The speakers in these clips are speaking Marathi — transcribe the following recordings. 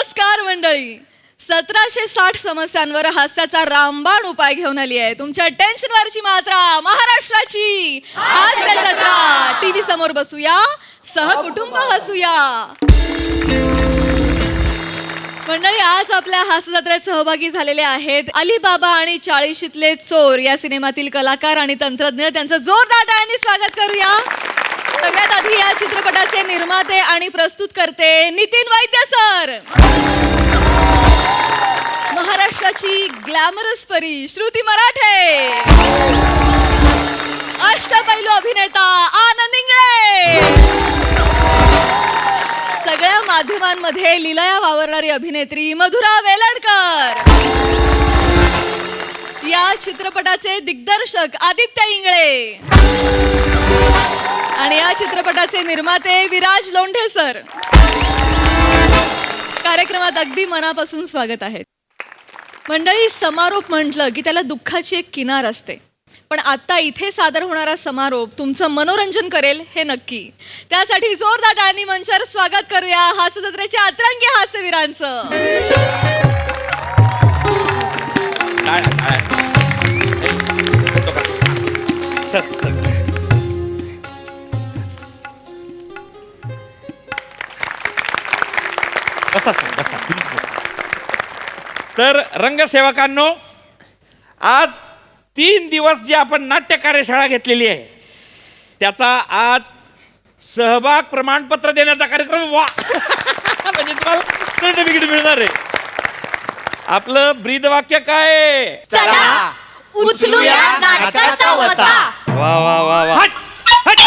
नमस्कार मंडळी. 1760 समस्यांवर हास्याचा रामबाण उपाय घेऊन आली आहे तुमच्या टेन्शनवरची मात्रा महाराष्ट्राची हास्य जत्रा. टीव्ही समोर बसूया, सहकुटुंब हसूया. मंडळी, आज आपल्या हास्य जत्रेत सहभागी झालेले आहेत अलीबाबा आणि 40शीतले चोर या सिनेमातील कलाकार आणि तंत्रज्ञ. त्यांचं जोरदार टाळ्यांनी स्वागत करूया. सगळ्यात आधी या चित्रपटाचे निर्माते आणि प्रस्तुतकर्ते नितीन वैद्य सर, महाराष्ट्राची ग्लॅमरस परी श्रुती मराठे, अष्टपैलू अभिनेता आनंद इंगळे, सगळ्या माध्यमांमध्ये लीलया वावरणारी अभिनेत्री मधुरा वेलणकर, या चित्रपटाचे दिग्दर्शक आदित्य इंगळे आणि या चित्रपटाचे निर्माते विराज लोंढे सर. कार्यक्रमात अगदी मनापासून स्वागत आहे. मंडळी, समारोप म्हटलं की त्याला दुःखाची एक किनार असते, पण आता इथे सादर होणारा समारोप तुमचं मनोरंजन करेल हे नक्की. त्यासाठी जोरदार टाळ्यांनी मंचावर स्वागत करूया हास्य जत्रेच्या अतरंगी हास्यवीरांचं. तर रंगसेवकांनो, आज 3 दिवस जी आपण नाट्य कार्यशाळा घेतलेली आहे त्याचा आज सहभाग प्रमाणपत्र देण्याचा कार्यक्रम. वा म्हणजे तुम्हाला सर्टिफिकेट मिळणार आहे. आपलं ब्रीदवाक्य काय आहे? चला उचलूया नाटकाचा वसा. वा वा वा वा. हट, हट.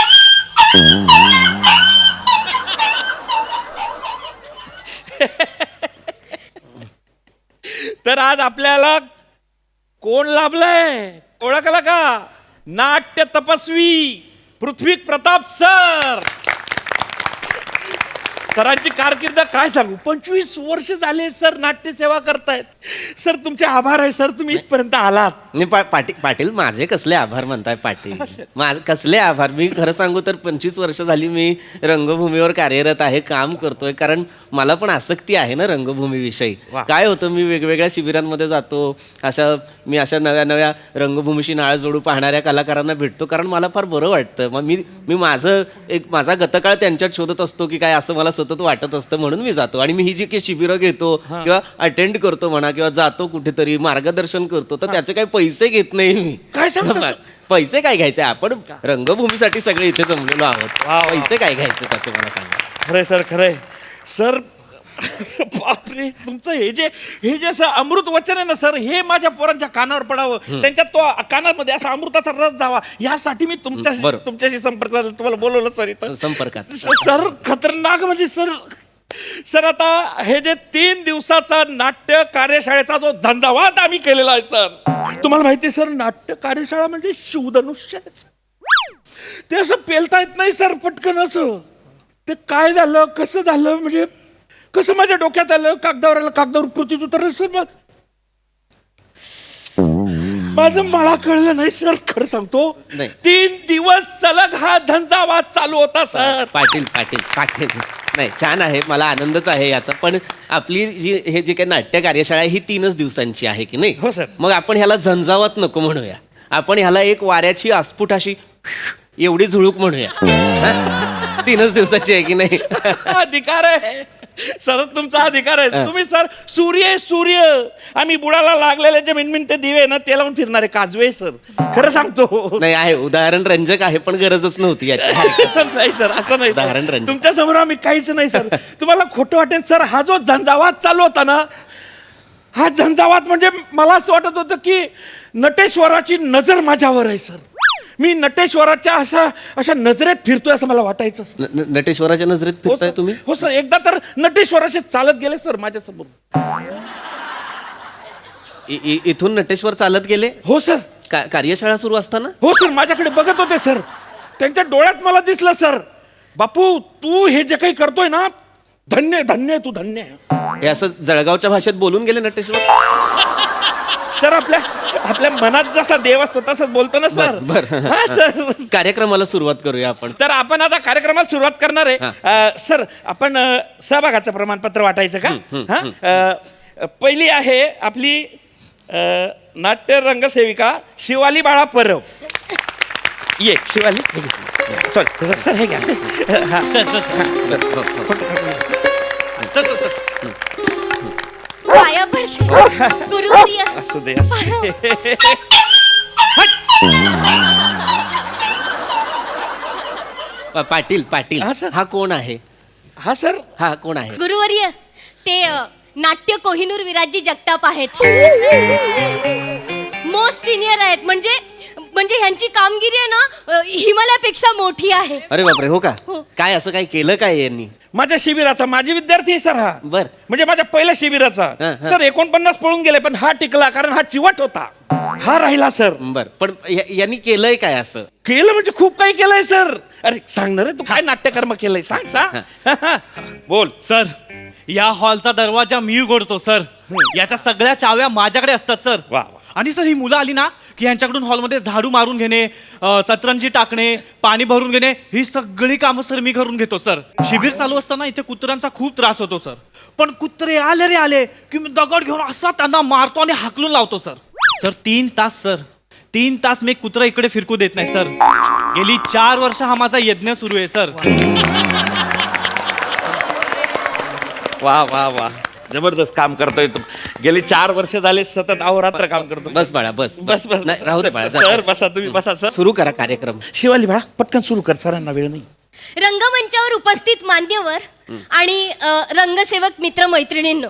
तर आज आपल्याला कोण लाभलंय ओळखलं का? नाट्य तपस्वी पृथ्वी प्रताप सर. सरांची कारकीर्द काय सांगू, 25 वर्ष झाले सर नाट्यसेवा करतायत. सर तुमचे आभार आहे सर, तुम्ही इथपर्यंत आलात. पाटील माझे कसले आभार म्हणताय पाटील? कसले आभार? मी खरं सांगू तर 25 वर्ष झाली मी रंगभूमीवर कार्यरत आहे, काम करतोय. कारण मला पण आसक्ती आहे ना रंगभूमीविषयी. काय होतं, मी वेगवेगळ्या शिबिरांमध्ये जातो, मी अशा नव्या नव्या रंगभूमीशी नाळ जोडू पाहणाऱ्या कलाकारांना भेटतो, कारण मला फार बरं वाटतं. मग मी माझा गतकाळ त्यांच्यात शोधत असतो की काय असं मला सतत वाटत असतं, म्हणून मी जातो. आणि मी ही जी काही शिबिरं घेतो किंवा अटेंड करतो म्हणा, किंवा जातो कुठेतरी मार्गदर्शन करतो, तर त्याचे काही पैसे घेत नाही मी. काय सांगता? पैसे काय घ्यायचे? आपण रंगभूमीसाठी सगळे इथे जमलेलो आहोत. पैसे काय घ्यायचे त्याचे मला सांगा. खरंय सर, खरंय सर. बापरे, तुमचं हे जे असं अमृत वचन आहे ना सर, हे माझ्या पोरांच्या कानावर पडावं, त्यांच्या तो कानामध्ये असा अमृताचा रस जावा, यासाठी मी तुमच्याशी संपर्क साधला, तुम्हाला बोलवलं सर इथं संपर्कात. सर खतरनाक म्हणजे सर आता हे जे 3 दिवसाचा नाट्य कार्यशाळेचा जो झंझावात आम्ही केलेला आहे सर, तुम्हाला माहिती आहे सर, नाट्य कार्यशाळा म्हणजे शिवधनुष्य आहे. ते असं पेलता येत नाही सर पटकन. असं ते काय झालं, कसं झालं, म्हणजे कसं माझ्या डोक्यात आलं, कागदावर कृतीत उतरलं सर. माझं मला कळलं नाही सर, खरं सांगतो. 3 दिवस सलग हा झंझावात चालू होता सर. पाटील नाही, छान आहे, मला आनंदच आहे याचा. पण आपली हे जे काही नाट्य कार्यशाळा आहे ही 3च दिवसांची आहे की नाही? हो सर. मग आपण ह्याला झंझावात नको म्हणूया, आपण ह्याला एक वाऱ्याची आस्फुट अशी एवढी झुळूक म्हणूया. 3च दिवसाची आहे की नाही? अधिकार आहे सर, तुमचा अधिकार आहे. तुम्ही सर सूर्य आम्ही बुडाला लागलेले जे मिनमिन ते दिवे ना, ते लावून फिरणारे काजवे सर. खरं सांगतो. नाही आहे, उदाहरण रंजक आहे, पण गरजच नव्हती याची. नाही सर, असं नाही उदाहरण रंजक. तुमच्या समोर आम्ही काहीच नाही सर. तुम्हाला खोटं वाटेल सर, हा जो झंझावात चालू होता ना, हा झंझावात म्हणजे मला असं वाटत होतं की नटेश्वराची नजर माझ्यावर आहे सर. मी नटेश्वराच्या अशा नजरेत फिरतोय असं मला वाटायचं. नटेश्वराच्या नजरेत फिरताय तुम्ही? हो सर, एकदा तर नटेश्वराचे चालत गेले सर माझ्यासमोर. इथून नटेश्वर चालत गेले? हो सर. कार्यशाळा सुरू असताना? हो सर, माझ्याकडे बघत होते सर. त्यांच्या डोळ्यात मला दिसलं सर, बापू तू हे जे काही करतोय ना, धन्य धन्य तू धन्य. हे असं जळगावच्या भाषेत बोलून गेले नटेश्वर सर. आपल्या मनात जसा देव असतो तसंच बोलतो ना सर. बरं. हा सर. कार्यक्रमाला सुरुवात करूया आपण. तर आपण आता कार्यक्रमाला सुरुवात करणार आहे. सर आपण सहभागाचं प्रमाणपत्र वाटायचं का? हा. पहिली आहे आपली नाट्य रंगसेविका शिवाली बाळा परब. ये शिवाली, सॉरी सर हे घ्या. हा. सर पाया पडते गुरुवर्य. असू दे असू दे. पाटील पाटील हा, सर. हा कोण आहे? हा सर. हा कोण आहे? गुरुवर्य ते नाट्य कोहिनूर विराजी जगताप आहेत. मोस्ट सिनियर आहेत. म्हणजे ह्यांची कामगिरी आहे ना हिमालयापेक्षा मोठी आहे. अरे बापरे, हो का? हो. काय असं काय केलं काय यांनी? माझ्या शिबिराचा माजी विद्यार्थी आहे सर हा. बर. म्हणजे माझ्या पहिल्या शिबिराचा. हा. सर 49 पळून गेले पण हा टिकला कारण हा चिवट होता. हा राहिला सर. बर, पण यांनी केलंय काय असं? केलं म्हणजे खूप काही केलंय सर. अरे सांगणार रे तू काय नाट्यकर्म केलंय सांग सांग. बोल. सर या हॉलचा दरवाजा मी उघडतो सर. याच्या सगळ्या चाव्या माझ्याकडे असतात सर. वा, वा. आणि सर ही मुलं आली ना की यांच्याकडून हॉलमध्ये झाडू मारून घेणे, सतरंजी टाकणे, पाणी भरून घेणे, ही सगळी कामं सर मी करून घेतो सर. शिबिर चालू असताना इथे कुत्र्यांचा खूप त्रास होतो सर. पण कुत्रे आले रे आले की मी दगड घेऊन असा त्यांना मारतो आणि हाकलून लावतो सर. सर 3 तास मी एक कुत्रा इकडे फिरकू देत नाही सर. गेली 4 वर्ष हा माझा यज्ञ सुरू आहे सर. वा वा वा, जबरदस्त काम करतोय तू. गेली 4 वर्ष झाले सतत अहोरात्र काम करतो. बस बाळा, बस बस बस. नाही, राहू दे बाळा, जा. सर बसा, तुम्ही बसा सर. सुरू करा कार्यक्रम. शिवाली बाळा पटकन सुरू कर, सरांना वेळ नाही. रंगमंचावर उपस्थित मान्यवर आणि रंगसेवक मित्र मैत्रिणींनो,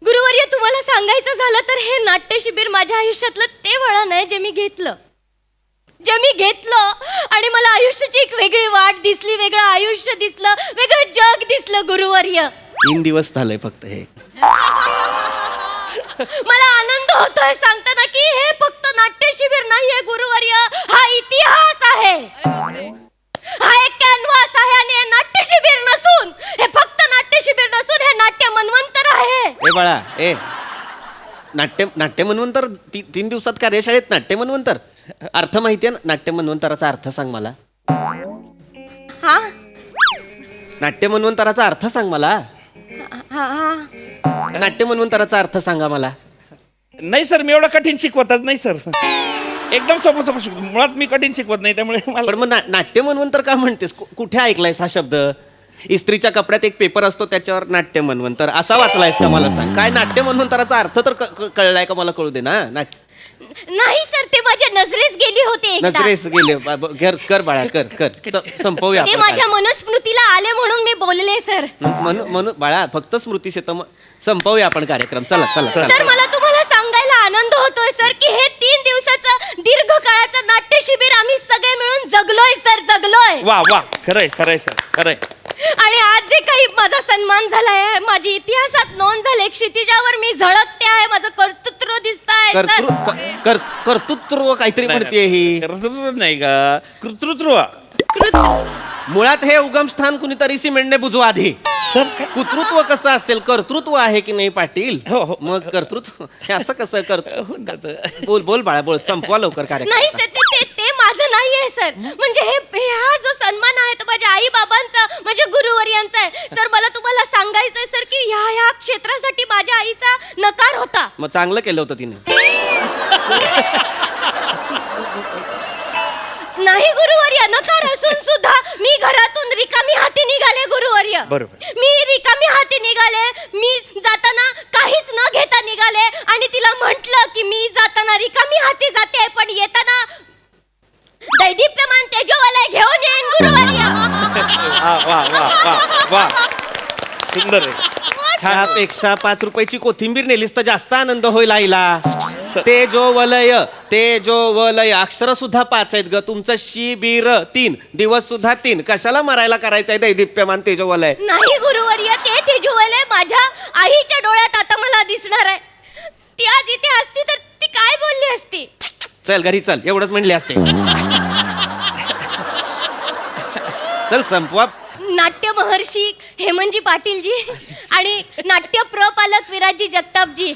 गुरुवर्य तुम्हाला सांगायचं झालं तर हे नाट्य शिबिर माझ्या आयुष्यातलं ते वळण आहे जे मी घेतलं आणि मला आयुष्याची एक वेगळी वाट दिसली, वेगळं आयुष्य दिसलं, वेगळं जग दिसलं गुरुवर्य. 3 दिवस झालंय फक्त हे. मला आनंद होतोय सांगताना की हे फक्त नाट्य शिबिर नाहीये गुरुवर्य, हा इतिहास आहे. हा एक कॅनव्हास आहे आणि हे नाट्य शिबिर नसून, हे फक्त नाट्य शिबिर नसून हे नाट्य मन्वंतर आहे. ए बाळा, ए नाट्य मन्वंतर 3 दिवसात कार्यशाळेत नाट्य मन्वंतर अर्थ माहितीये ना? नाट्य मन्वंतराचा अर्थ सांग मला. हा नाट्य मन्वंतराचा अर्थ सांग मला. हा हा नाट्य मन्वंतराचा अर्थ सांगा मला. नाही सर, मी एवढं कठीण शिकवतच नाही सर. एकदम सोपं सोपं शिकवतो. मुळात मी कठीण शिकवत नाही, त्यामुळे मला. पण मग नाट्य मन्वंतर का म्हणतेस? कुठे ऐकलायस हा शब्द? इस्त्रीच्या कपड्यात एक पेपर असतो त्याच्यावर नाट्य मन्वंतर असा वाचलायस का? मला सांग, काय नाट्य मन्वंतराचा अर्थ तर कळलाय का? मला कळू दे ना. नाही सर, ते माझ्या नजरेस गेली होते एकदा. नजरेस गेले. कर बाळा, कर संपवूया ते आपण माझ्या मनस्मृतीला आले म्हणून मी बोलले सर. म्हणून बाळा फक्त स्मृतीश येतं. संपवूया आपण कार्यक्रम. चला चला तर चला. मला तुम्हाला सांगायला आनंद होतोय सर की हे 3 दिवसाचं दीर्घ काळाचं नाट्य शिबिर आम्ही सगळे मिळून जगलोय सर, जगलोय. वा वा, खरंय खरंय सर, खरंय. आणि आज जे काही माझा सन्मान झालाय, माझी इतिहासात नोंद झाली, क्षितिजावर मी झळकते आहे, माझं कर्तृत्व दिसतंय सर. कर्तृत्व काहीतरी म्हणते ही. कर्तृत्व नाही का, कर्तृत्व. मुळात हे उगमस्थान कुणीतरी सिमेंटने बुजवा आधी. सर काय? कुतृत्व कसं असेल? कर्तृत्व आहे की नाही पाटील? हो, हो. मग कर्तृत्व हे असं कसं करतो? होऊन जातं. बोल बाळा, बोल. संपवा लवकर कार्यक्रम. नाही सर, ते माझं नाहीये सर. म्हणजे हा जो सन्मान आहे तो माझ्या आई बाबांचा, माझ्या गुरुवर्यांचा आहे सर. मला तुम्हाला सांगायचंय सर की ह्या क्षेत्रासाठी माझ्या आईचा नकार होता. मग चांगलं केलं होतं तिने. नाही गुरुवर्य, नकार असून सुद्धा मी घरातून रिकामी हाती निघाले गुरुवर्य. बरोबर. मी रिकामी हाती निघाले. मी जाताना काहीच न घेता निघाले आणि तिला म्हंटल की मी जाताना रिकामी हाती जाते, पण येताना दैदिप्यमान तेजोवलय घेऊन येईन गुरुवर्य. वा वा वा वा वा, सुंदर आहे. त्यापेक्षा 5 रुपयाची कोथिंबीर नेलीस तर जास्त आनंद होईल आईला. तेजोवलय अक्षर सुद्धा 5 आहेत ग. तुमचं शिबिर 3 दिवस सुद्धा 3. कशाला मरायला करायचंय दैदिप्यमान तेजोवलय? नाही गुरुवर्य, ते तेजोवलय माझ्या आईच्या डोळ्यात आता मला दिसणार आहे. ती आज इथे असती तर ती काय बोलली असती? चल घरी चल, एवढंच म्हणले असते. चल संपवा. नाट्य महर्षी हेमंतजी पाटीलजी आणि नाट्य प्रपालक विराजी जगतापजी,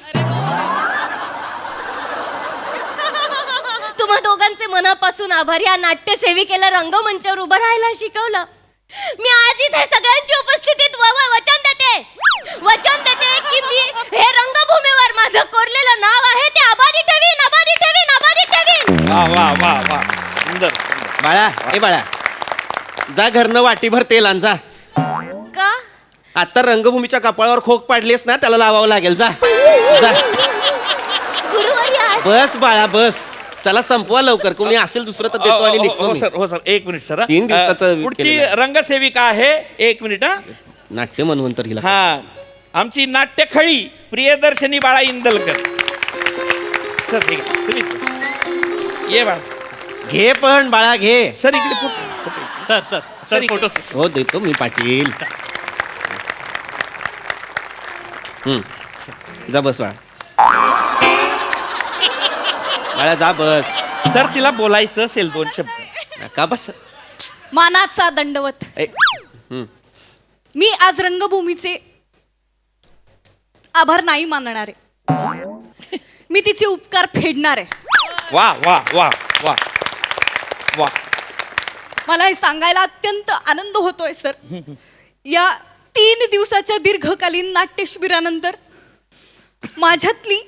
तुम्हा दोघांचे मनापासून आभार. या नाट्यसेविकेला रंगमंचावर उभं राहायला शिकवलं. मी आज इथे सगळ्यांच्या उपस्थितीत वचन देते की मी हे रंगभूमीवर माझं कोरलेलं नाव आहे ते आबादी ठेवीन. वा वा वा वा सुंदर. बाळा जा घरनं वाटीभर तेल आण जा. का आता रंगभूमीच्या कपाळावर खोक पाडलीस ना त्याला लावावं लागेल. जा जा गुरुवर्य बस बाळा बस. चला संपवा लवकर. कोणी असेल दुसरं तर देतो आणि निघतो हो मी. सर हो सर एक मिनिट सर. 3 दिवसाचं पुढची केलेलं आहे. रंगसेविका आहे. एक मिनिट हा. नाट्य म्हणून हिला हा आमची नाट्यखळी प्रियदर्शनी बाळा इंदलकर. सर ठीक आहे तुम्ही ये बाळा. घे पण बाळा घे. सर इकडे photo. Sir sir sir sir, photo हो देतो मी पाटील. जा बस बाळा. बाळा जा बस. सर तिला बोलायचं असेल 2 शब्द. नका बस. मानाचा दंडवत. ए, मी आज रंगभूमीचे आभार नाही मानणार आहे. मी तिचे उपकार फेडणार आहे. वा वा वा वा वा. मला हे सांगायला अत्यंत आनंद होतोय सर. या 3 दिवसाच्या दीर्घकालीन नाट्य शिबिरानंतर माझ्यातली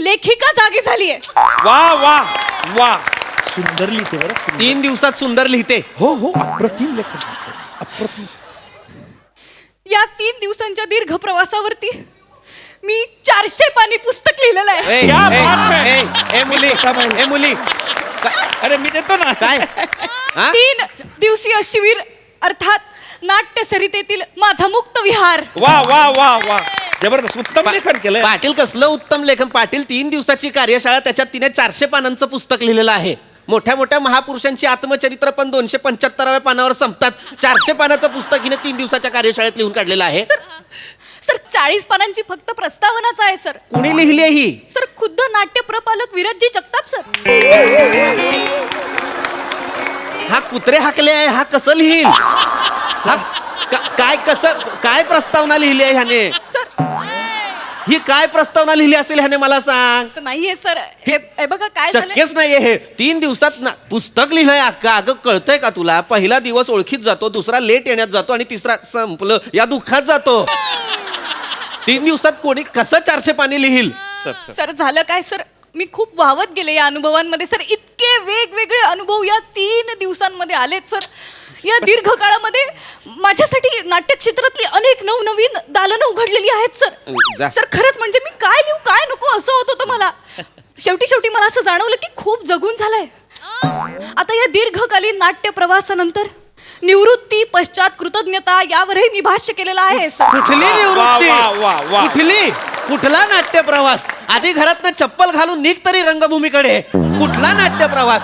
लेखिका जागी झाली आहे. वा वा वा सुंदर लिहिते बरं सुंदर. 3 दिवसात सुंदर लिहिते. हो हो अप्रतिम लेखन सर, अप्रतिम. या 3 दिवसांच्या दीर्घ प्रवासावरती मी 400 पानी पुस्तक लिहिलेलं आहे. ए, क्या ए, बात है. ए, ए, मुली अरे मी देतो ना. काय हा? 3 दिवसीय शिबिर अर्थात नाट्य सरितेतील माझा मुक्त विहार. वा वा वा वा जबरदस्त उत्तम लेखन केलंय. पाटील कसलं उत्तम लेखन. पाटील 3 दिवसाची कार्यशाळा त्याच्यात तिने 400 पानांचं पुस्तक लिहिलेलं आहे. मोठ्या मोठ्या महापुरुषांची आत्मचरित्र पण 275व्या पानावर संपतात. 400 पानाचं पुस्तक हिने 3 दिवसाच्या कार्यशाळेत लिहून काढलेलं आहे. सर 40 पानांची फक्त प्रस्तावनाच आहे सर. कुणी लिहिली आहे ही? सर खुद्द नाट्य प्रपालक विराजजी जगताप सर. हा कुत्रे हाकले आहे. हा कसं लिहिल? हा काय प्रस्तावना लिहिली आहे ह्याने? सर ही काय प्रस्तावना लिहिली असेल ह्याने मला सांग. असं नाहीये सर. हे बघा काय झालं. शक्यच नाहीये हे. 3 दिवसात ना पुस्तक लिहिलंय अक्का. अगं कळतंय का तुला? पहिला दिवस ओळखीत जातो, दुसरा लेट येण्यात जातो आणि तिसरा संपलं या दुःखात जातो. 3 दिवसात कोणी कसं 400 पानी लिहिल? सर झालं काय सर. मी खूप वाहवत गेले या अनुभवांमध्ये सर. इतके वेगवेगळे अनुभव या 3 दिवसांमध्ये आलेत सर. या दीर्घ काळामध्ये माझ्यासाठी नाट्य क्षेत्रातली अनेक नवनवीन दालनं उघडलेली आहेत सर. सर खरंच म्हणजे मी काय लिहू काय नको असं होत होतं मला. शेवटी मला असं जाणवलं की खूप जगून झालंय. आता या दीर्घकालीन नाट्य प्रवासानंतर निवृत्ती पश्चात कृतज्ञता यावरही मी भाष्य केलेलं आहे सर. कुठली निवृत्ती? वा, वा, वा. कुठली? कुठला नाट्य प्रवास? आधी घरातनं चप्पल घालून निघ तरी रंगभूमीकडे. कुठला नाट्य प्रवास?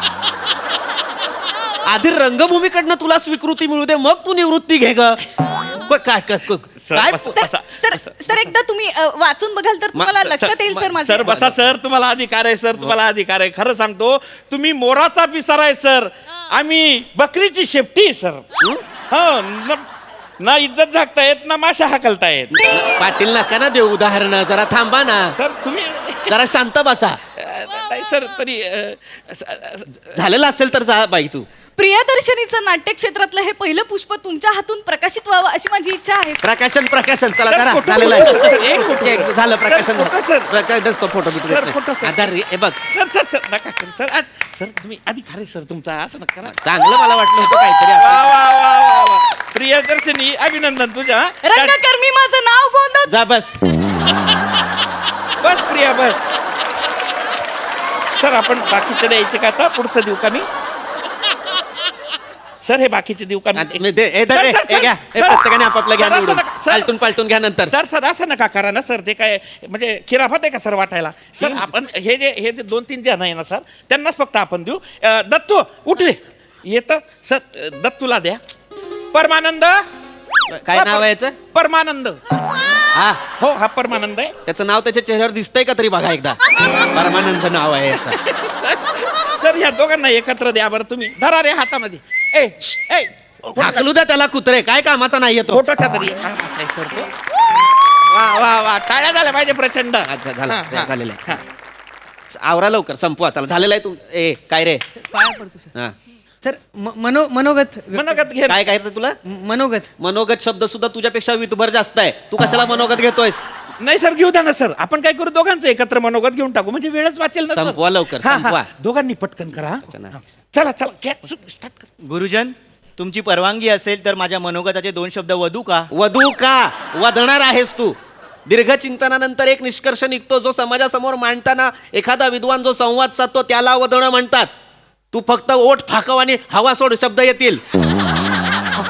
आधी रंगभूमीकडनं तुला स्वीकृती मिळू दे मग तू निवृत्ती घे ग. काय सर एकदा तुम्ही वाचून बघाल तर तुम्हाला लक्षात येईल सर माझं. सर बसा सर. तुम्हाला अधिकार आहे सर. तुम्हाला अधिकार आहे. खरं सांगतो तुम्ही मोराचा पिसारा आहे सर. आम्ही बकरीची शेपटी आहे सर. हो ना इज्जत झाकता येत ना माशा हाकलता येत. पाटील नका ना देऊ उदाहरण. जरा थांबा ना. सर तुम्ही जरा शांत बसा. नाही सर तरी झालेलं असेल तर जा बाई तू. प्रियदर्शनीचं नाट्य क्षेत्रातलं हे पहिलं पुष्प तुमच्या हातून प्रकाशित व्हावं अशी माझी इच्छा आहे. प्रकाशन चला सर, करा. फोटो- झालेलं सर, एक फोटो- आहे. झालं सर, प्रकाशन फोटो, सर. प्रकाशन फोटो सर, फोटो, सर. आधार हे बघ सर सर सर नका करू सर. सर तुम्ही अधिकार आहे सर तुमचा. असं नका करा. चांगलं मला वाटलं होतं काहीतरी असं. वा वा वा वा वा. प्रियदर्शनी अभिनंदन तुझ्या. रंगकर्मी माझं नाव गोंधळ. जा बस. बस प्रिया बस. सर आपण बाकीचे द्यायचे का आता? पुढचं देऊ का मी? सर हे बाकीचे देऊ का मी? प्रत्येकाने आपापलं घ्या सर, असं निवडून. नका. सर, पालटून पालटून घ्या नंतर. सर असं नका करा ना सर. ते काय म्हणजे खिराफत आहे का सर वाटायला? सर आपण हे जे 2-3 जण आहे ना सर त्यांनाच फक्त आपण देऊ. दत्तू उठ रे. येतं सर दत्तूला द्या. परमानंद. काय नाव आहे याचं? परमानंद. हा हो हा परमानंद आहे. त्याचं नाव त्याच्या चेहऱ्यावर दिसतंय का तरी बघा एकदा. परमानंद नाव आहे याचं. सर ह्या दोघांना एकत्र द्या बरं तुम्ही. धरा रे हातामध्ये. ए ए हाकलू द्या त्याला कुत्रे. काय कामाचा नाही येतो. फोटोच्या तरी सर तो. वा वा वा टाळ्या झाल्या पाहिजे प्रचंड. अच्छा, झालं, हा, हा, झालेलं आहे. हा. आवरा लवकर संपवा चला झालेलं आहे तुम ए काय रे पाया पडतो सर हा सर मनोगत मनोगत घे काय रे तुला मनोगत मनोगत शब्द सुद्धा तुझ्यापेक्षा वितभर जास्त आहे तू कशाला मनोगत घेतोयस नाही सर घेऊ द्या ना सर आपण काय करू दोघांचं एकत्र मनोगत घेऊन टाकू म्हणजे वेळच वाचेल ना सर. संपवा लवकर, हा, हा. संपवा. दोघांनी पटकन करा हा. चला चला घ्या स्टार्ट कर गुरुजन तुमची परवानगी असेल तर माझ्या मनोगताचे 2 शब्द वधू का वधू का वधणार आहेस तू दीर्घ चिंतनानंतर एक निष्कर्ष निघतो जो समाजासमोर मांडताना एखादा विद्वान जो संवाद साधतो त्याला वधणं म्हणतात तू फक्त ओठ फाकव आणि हवा सोड शब्द येतील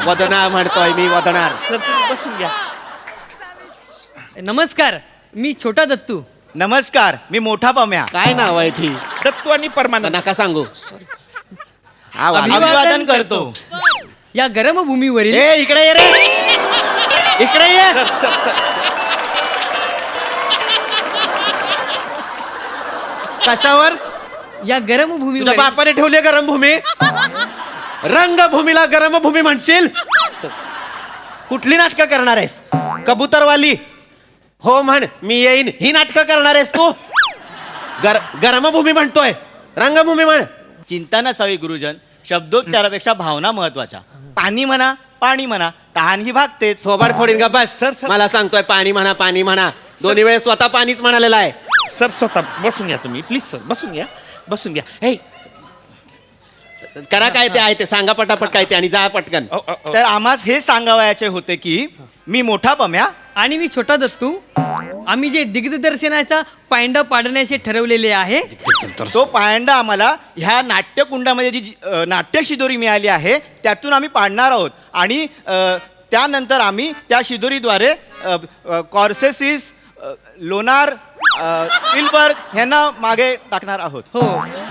वदना म्हणतोय मी वदणार सर तुम्ही बसून घ्या नमस्कार मी छोटा दत्तू नमस्कार मी मोठा पम्या काय नाव आहे ती दत्तू आणि परमानंद नका सांगू हा वाला. अभिवादन करतो या गरम भूमीवरील ए इकडे ये रे इकडे ये सर सर सर कशावर या गरम तुझ्या भूमीवर बापाने ठेवली आहे गरम भूमी रंगभूमीला गरम भूमी म्हणशील कुठली नाटकं करणार आहेस कबूतरवाली हो म्हण मी येईन ही नाटकं करणार आहेस तू गरमभूमी म्हणतोय रंगभूमी म्हण चिंता नसावी गुरुजन शब्दोच्चारापेक्षा भावना महत्वाच्या पाणी म्हणा पाणी म्हणा तहान ही भागतेच थोबाड फोडीन का बस सर, सर. मला सांगतोय पाणी म्हणा दोन्ही वेळेस स्वतः पाणीच म्हणालेलं आहे सर स्वतः बसून घ्या तुम्ही प्लीज सर बसून घ्या हे करा काय ते आहे ते सांगा पटापट काय ते आणि जा पटकन तर आम्हास हे सांगावयाचे होते की मी मोठा पम्या आणि मी छोटा दत्तू आम्ही जे दिग्दर्शनाचा पायंडा पाडण्याचे ठरवलेले आहे तो पायंडा आम्हाला ह्या नाट्यकुंडामध्ये जी नाट्य शिदोरी मिळाली आहे त्यातून आम्ही पाडणार आहोत आणि त्यानंतर आम्ही त्या शिदोरीद्वारे कॉर्सेसिस लोणार स्पिलबर्ग ह्यांना मागे टाकणार आहोत हो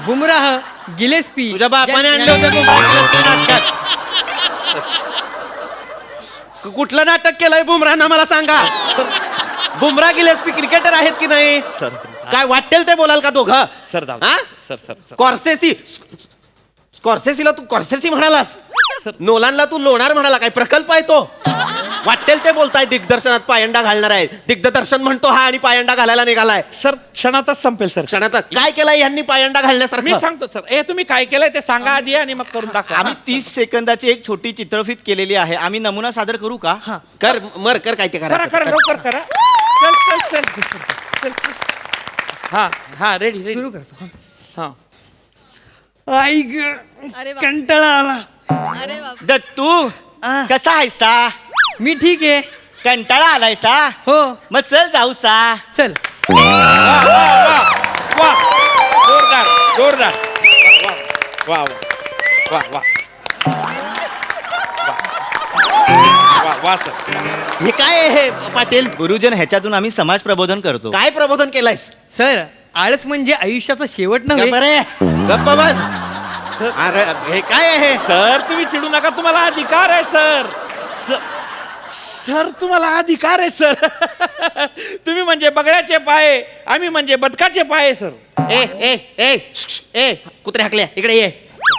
बुमराह गिलेस्पी तुझ्या बापाने आणले होते तू नाटकात कुठलं नाटक केलंय बुमराहनं मला सांगा बुमराह गिलेस्पी क्रिकेटर आहेत की नाही सर काय वाटेल ते बोलाल का दोघं सर जाऊ हा? सर सर सर कॉर्सेसीला तू कॉर्सेसी म्हणालास नोलानला तू लोणार म्हणाला काय प्रकल्प आहे तो वाटेल ते बोलताय दिग्दर्शनात पायंडा घालणार आहे दिग्दर्शन म्हणतो हा आणि पायंडा घालायला निघालाय सर क्षणातच संपेल सर क्षणात काय केलंय यांनी पायंडा मी घालण्यासारखं सांगतो सर ए तुम्ही काय केलंय ते सांगा आधी आणि मग करून दाखवा आम्ही 30 सेकंदाची एक छोटी चित्रफित केलेली आहे आम्ही नमुना सादर करू का कर कर काय ते करा करा करा लवकर करा चल चल चल चल चल हा हा रेडी सुरू रेडी करतो हा आई अरे वा. कंटाळा आला अरे बाप दत्तू कसा आहेसा मी ठीक आहे कंटाळा आलायसा हो मग चल जाऊ सा चल वा जोरदार जोरदार वा वा वा वा वा सर हे काय आहे हे पाटील गुरुजन ह्याच्यातून आम्ही समाज प्रबोधन करतो काय प्रबोधन केलंयस सर आळस म्हणजे आयुष्याचा शेवट गप्प नव्हे रे गप्प बस अरे हे काय आहे सर तुम्ही चिडू नका तुम्हाला अधिकार आहे सर सर तुम्हाला अधिकार आहे सर तुम्ही म्हणजे बगड्याचे पाय आम्ही म्हणजे बदकाचे पाय सर ए ए ए ए कुत्रे हाकल्या इकडे ये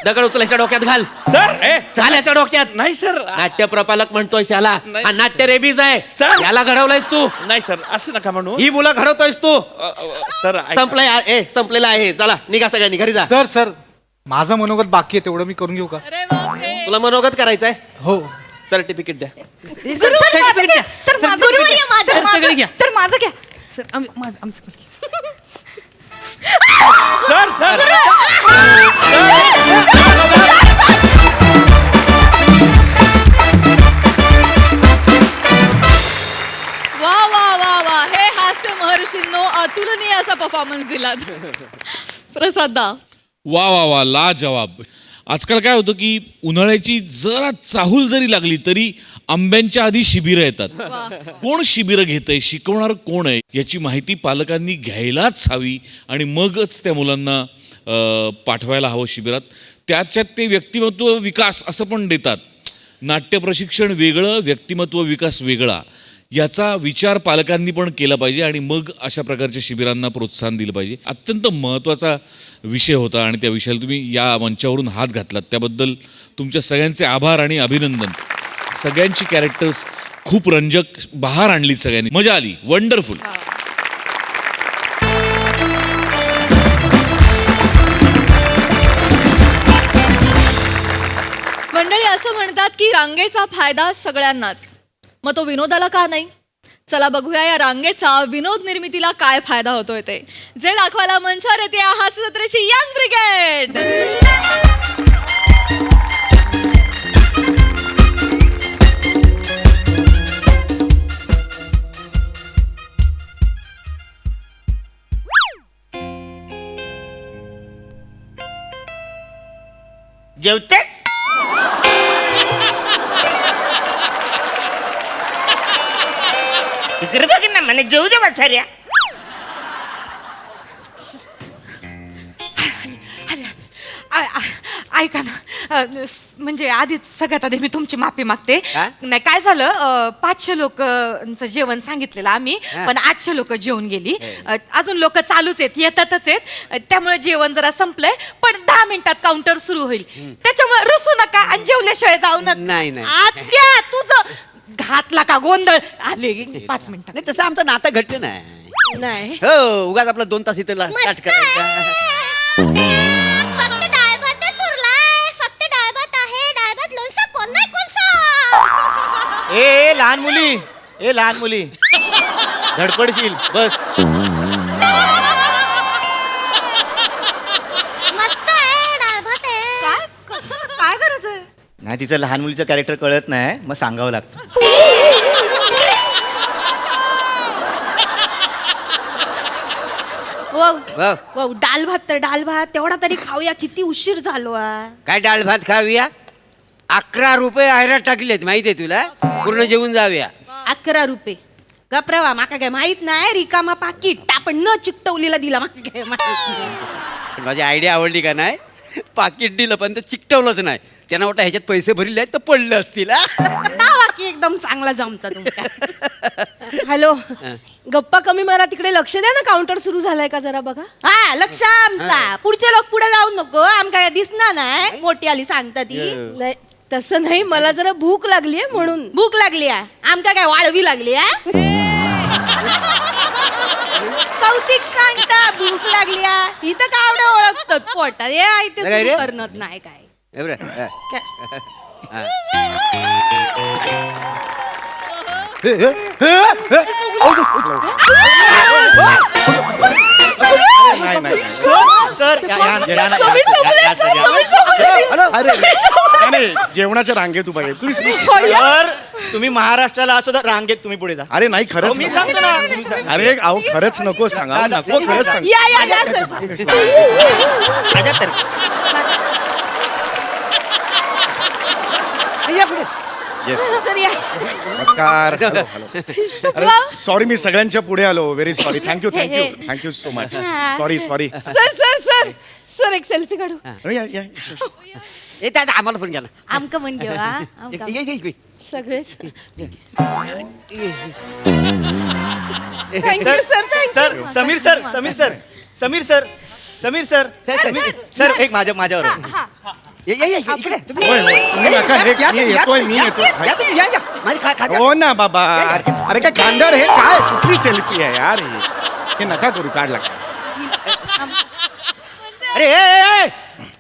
दगड उचलायच्या डोक्यात घाल सर ए घालायच्या डोक्यात नाही सर नाट्य प्रपालक म्हणतोयस याला नाही. हा नाट्य रेबीज आहे सर. याला घडवलंयस तू नाही सर असं नका म्हणू ही मुलं घडवतोयस तू सर संपलेला आहे चला निघा सगळ्यांनी घरी जा सर सर माझं मनोगत बाकी आहे तेवढं मी करून घेऊ का अरे बापरे तुला मनोगत करायचंय हो सर्टिफिकेट द्या सर्टिफिकेट घ्या. सर, सर्टिफिकेट गुरुवर्य, घ्या. माझं- सर, सगळे घ्या सर माझं घ्या सर आमचं पण घ्या. सर सर वा वा वा वा हे हास्य महर्षींनो अतुलनीय असा परफॉर्मन्स दिलात प्रसादा वा वा वा ला जवाब आजकाल काय होतं की उन्हाळ्याची जरा चाहूल जरी लागली तरी आंब्यांच्या आधी शिबिरं येतात कोण शिबिरं घेतंय शिकवणार कोण आहे याची माहिती पालकांनी घ्यायलाच हवी आणि मगच त्या मुलांना पाठवायला हवं शिबिरात त्याच्यात ते व्यक्तिमत्व विकास असं पण देतात नाट्य प्रशिक्षण वेगळं व्यक्तिमत्व विकास वेगळा याचा विचार पालकांनी पण केला पाहिजे आणि मग अशा प्रकारच्या शिबिरांना प्रोत्साहन दिलं पाहिजे अत्यंत महत्त्वाचा विषय होता आणि त्या विषयाला तुम्ही या मंचावरून हात घातलात त्याबद्दल तुमच्या सगळ्यांचे आभार आणि अभिनंदन सगळ्यांची कॅरेक्टर्स खूप रंजक बहार आणली सगळ्यांनी मजा आली वंडरफुल रांगेचा फायदा सगळ्यांनाच, मग तो विनोदाला का नाही? चला बघूया या रांगेचा विनोद निर्मितीला काय फायदा होतोय ते. जे दाखवायला मंचावर येते हास्य जत्रेची यंग ब्रिगेड. जेवतेस? इकडे बघ ना, म्हणे जेवू दे बसाऱ्या. ऐका ना, म्हणजे आधीच सगळ्यात आधी मी तुमची माफी मागते. नाही, काय झालं, 500 लोकांचं जेवण सांगितलेलं आम्ही, पण 800 लोक जेवून गेली. अजून लोक चालूच आहेत, येतातच आहेत, त्यामुळे जेवण जरा संपलंय. पण 10 मिनिटात काउंटर सुरू होईल, त्याच्यामुळे रुसू नका आणि जेवल्याशिवाय जाऊ नका. नाही. आत्या, तुझं घातला का गोंधळ? आले 5 मिनिटात. नाही, तसं आमचं नातं घट्ट नाही. नाही, हो, उगाच आपला 2 तास इथे काट करायचा. फक्त डाळ भात सुरलाय, फक्त डाळ भात आहे, डाळ भात लोणचं कोण नाही कोणसा. ए लहान मुली धडपडशील, बस. मस्त आहे, डाळ भात आहे. काय कसं काय गरज आहे? नाही, तिचं लहान मुलीचं कॅरेक्टर कळत नाही, मग सांगावं लागतं. डाल भात तर डाल भात, तेवढा तरी खाऊया. किती उशीर झालो. काय डाळ भात खाऊया? 11 रुपये आयरा टाकलेत, माहितीये तुला? पूर्ण जेवून जाऊया. 11 रुपये गप्रवा, माका काय माहित नाही. रिकामा पाकिट आपण न चिकटवलेला दिला, माका काय माहित. पण माझी आयडिया आवडली का नाही? पाकिट दिलं पण ते चिकटवलंच नाही. त्यांना वाटतं ह्याच्यात पैसे भरले आहेत तर पडले असतील. बाकी एकदम चांगला जमता तुमच्या. हॅलो, गप्पा कमी मारा, तिकडे लक्ष द्या ना. काउंटर सुरू झालाय का जरा बघा. हा, लक्ष आमचा. पुढचे लोक पुढे जाऊ नको, आमका काय दिसणार नाही. मोठी आली सांगता ती. नाही, तसं नाही, मला जरा भूक लागली आहे म्हणून. भूक लागली आहे? आमका काय वाळवी लागली आहे? कौतिक सांगता, भूक लागली आहे. इथं कावडं ओळखतात पोटात. हे इथे काय रे? सुरू करणार नाही काय. जेवणाच्या रांगेत उभा आहे प्लीज. तर तुम्ही महाराष्ट्राला असो तर रांगेत तुम्ही पुढे जा. अरे नाही, खरंच मी सांगतो ना, तुम्ही सांगा. अरे अहो, खरंच नको सांगा, नको, खरंच सांग. या सर. राजा तर Yes. सर या. नमस्कार. अरे सॉरी, मी सगळ्यांच्या पुढे आलो. Very sorry. Thank you so much. Sorry. Sir एक सेल्फी काढू. ए त्या आम्हाला पण घ्या ना. आमका पण घेऊ. ये. सगळेच. Thank you sir. समीर सर एक माझ्यावर इकडे तुम्ही. मी येतो. या. माझी खा. हो ना बाबा. अरे काय खांदार, हे काय कुठली सेल्फी आहे यार? हे नका करू, काढ लागतं.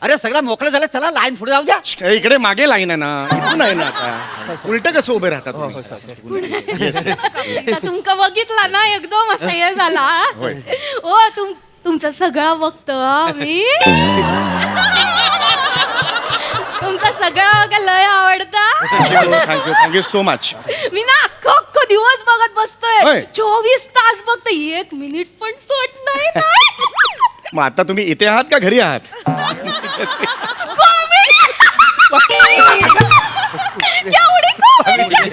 अरे सगळा मोकळं झालं, चला लाईन पुढे जाऊ द्या. इकडे मागे लाईन आहे ना, इथून आहे ना. आता उलट कसं उभे राहतात? तुमका बघितला ना, एकदम असं हे झाला. ओ तुमचा सगळा बघतो मी. तुमचा सगळा लय आवडता. Thank you so much. मी ना अख्खा दिवस बघत बसतोय. होय. 24 तास बघतो, 1 मिनिट पण सोड नाही. मग आता तुम्ही इथे आहात का घरी आहात?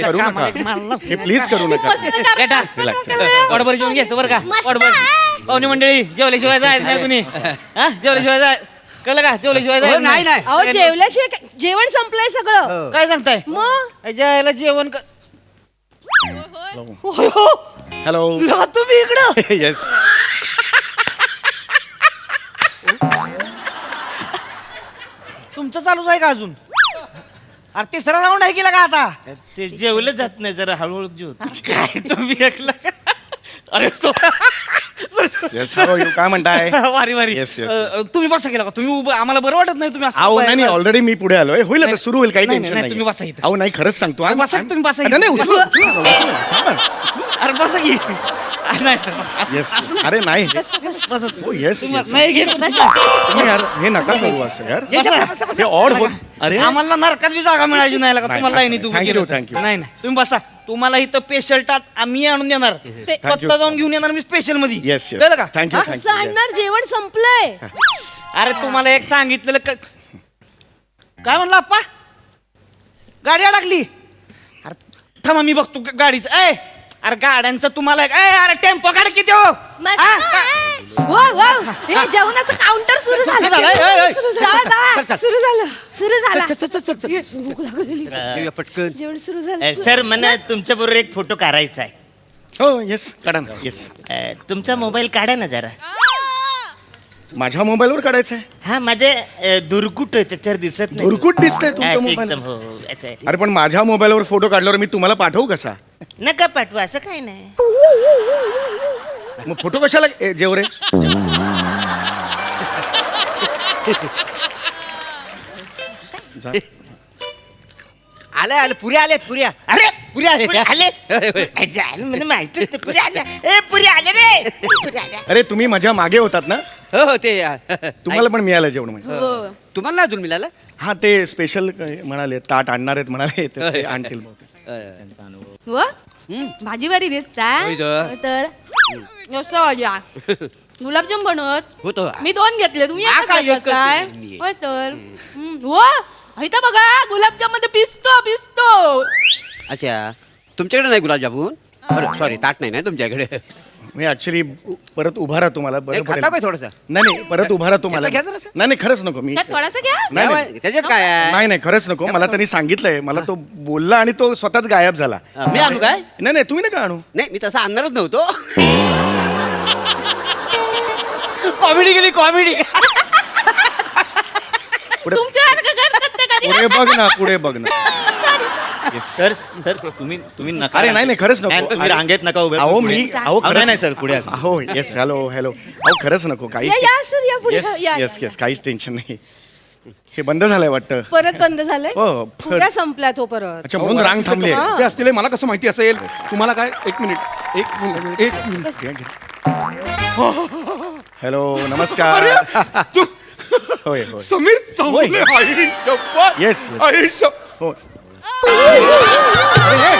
करू नका हे, प्लीज करू नका. ऑर्डर जेवून घ्यायचं बरं का? मस्त ऑर्डर आहे. पाहुणे मंडळी, जेवल्याशिवाय जायचं नाही कुणी. जेवल्याशिवाय जाय, कळलं का? जेवल्याशिवाय जायचं नाही. अहो, जेवल्याशिवाय जेवण संपलंय सगळं. काय सांगताय? मग जायला जेवण हॅलो. तुम्ही इकडं. येस. तुमचं चालूच आहे का अजून? अरे तिसरा राऊंड आहे केला का आता? ते जेवलं जात नाही, जरा हळूहळू जेव. काय तुम्ही ऐकलं का? अरे येस हॅलो यू काय म्हणताय वारी वारी Yes, yes. तुम्ही बसा गेला का तुम्ही उभं आम्हाला बरं वाटत नाही तुम्ही असं अहो उभं नाही आहे. ऑलरेडी मी पुढे आलोय होईल आता सुरू होईल काही नाही, टेन्शन नाही, नाही तुम्ही बसा इथं. अहो नाही खरंच सांगतो अरे बसा, तुम्ही बसा इथं. नाही उचलू थांबा. अरे बसा की नाही सर येस अरे नाही हो येस नाही घे तुम्ही यार हे नका करू असं यार हे ऑड होत अरे आम्हाला नरकात बी जागा मिळायची नाही का तुम्हाला नाही, नाही thank you, thank you. नाही नाही तुम्ही बसा तुम्हाला इथं स्पेशल टाट आम्ही आणून देणार स्वतः जाऊन घेऊन येणार मी स्पेशल मध्ये येस कळलं का थँक्यू असं थँक्यू आणणार जेवण संपलंय अरे तुम्हाला एक सांगितलेलं काय म्हणलं आप्पा गाडी अडकली अरे थांबा मी बघतो गाडीचं ए अरे गाड्यांचं तुम्हाला अरे टेम्पो काढ किती हो हे जेवणाचं काउंटर सुरू झालं सुरू झालं ये, भूक लागलेली. पटकन जेवण सुरू झालं सर मला तुमच्या बरोबर एक फोटो काढायचा आहे हो येस काढा ना येस तुमचा मोबाईल काढा ना जरा माझ्या मोबाईलवर काढायचं आहे हा माझे दुर्कुट आहे, त्याच्यावर दिसत नाही धुरकुट दिसतंय हा, तुमच्या मोबाईल एकदम हो हो, असं आहे. अरे पण माझ्या मोबाईलवर फोटो काढल्यावर मी तुम्हाला पाठवू कसा नका पाठवा असं काही नाही मग फोटो कशाला जेव रे जा. आले पुऱ्या आल्यात पुऱ्या अरे पुऱ्या आले पुढे आले मला माहितीच नाही पुढे आले ए पुढे आले रे पुढे आले अरे तुम्ही माझ्या मागे होतात ना हो हो ते तुम्हाला पण मिळालं जेवण म्हणजे तुम्हाला नाही अजून मिळालं हा ते स्पेशल म्हणाले ताट आणणार आहेत म्हणाले तर ते आणतील बहुतेक. व भाजी बारी दिसताय होय तर. तर असं माझ्या गुलाबजाम बनवत होतो मी 2 घेतले तुम्ही हा, एकच काय घेतलास एकच काय घेतली. होय तर व इथं बघा गुलाबजाम मध्ये पिसतो अच्छा तुमच्याकडे नाही गुलाबजामुन सॉरी ताट नाही ना तुमच्याकडे मी ऍक्च्युली परत उभा राहतो मला बरं पडेल. खाता काय थोडस नाही नाही परत उभा राहतो मला घ्या जरासं. नाही नाही खरंच नको मी त्यात थोडासा घ्या नाही नाही त्याच्यात काय आहे? नाही नाही खरंच नको मला त्यांनी सांगितलंय मला तो बोलला आणि तो स्वतःच गायब झाला मी आणू काय नाही नाही तुम्ही नका आणू नाही मी तसं आणणारच नव्हतो कॉमेडी केली कॉमेडी पुढे तुमच्यासारखं करतात ते कधी पुढे बघ ना पुढे बघ ना सर सर तुम्ही नका अरे नाही नाही खरंच नाही, नको तुम्ही रांगेत नका उभे अहो पुढे. मी अहो, खरंच- नाही सर पुढे असं. हो येस हॅलो हॅलो अहो खरंच नको काही या सर या पुढे येस या, येस या. येस काहीच टेन्शन नाही हे बंद झालंय वाटतं परत बंद झालंय हो, पुरा संपला तो परत अच्छा म्हणून रांग थांबली आहे. हा. असतील मला कसं माहिती असेल तुम्हाला काय एक मिनिट हॅलो नमस्कार तू होय होय समीर चव्हाण आई शप्पथ. Yes yes. आई शप्पथ. हो अरे, हे,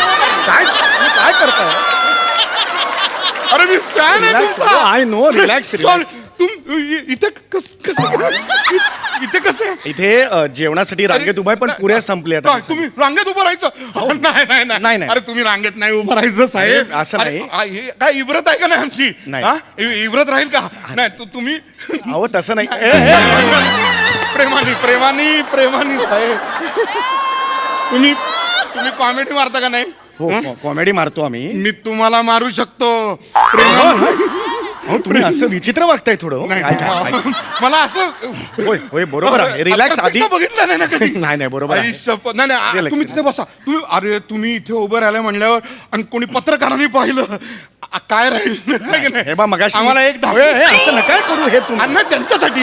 काय तुम्ही काय करताय अरे मी फॅन आहे Relax, तुमचा. I know, relax, relax. तुम इथे कसं इथे कसं इथे जेवणासाठी रांगेत उभा आहे पण पुऱ्या संपल्या काय तुम्ही रांगेत उभं राहायचं नाही नाही, नाही. अरे तुम्ही रांगेत नाही उभं राहायचं साहेब अरे, असं अरे, हे काय इब्रत आहे का नाही आमची नाही. हा? इब्रत राहील का नाही तुम्ही अहो तसं नाही प्रेमानी प्रेमानी प्रेमानी साहेब तुम्ही कॉमेडी मारता का नाही हो कॉमेडी मारतो आम्ही मी तुम्हाला मारू शकतो हो तुम्ही असं विचित्र वागताय थोडं हो. काय- काय- काय- मला असं होय होय बरोबर आहे रिलॅक्स आधी प्रत्यक्ष बघितलं नाही ना कधी नाही नाही बरोबर आहे. आई शपथ. नाही नाही Relax. तुम्ही तिथे बसा तुम्ही इथे उभं राहिलं म्हणल्यावर आणि कोणी पत्रकारांनी पाहिलं काय राहील है की नाही? हे बा मगाशी आम्हाला एक हे, हे, असं नका करू हे तुम्ही आणि नाही, त्यांच्यासाठी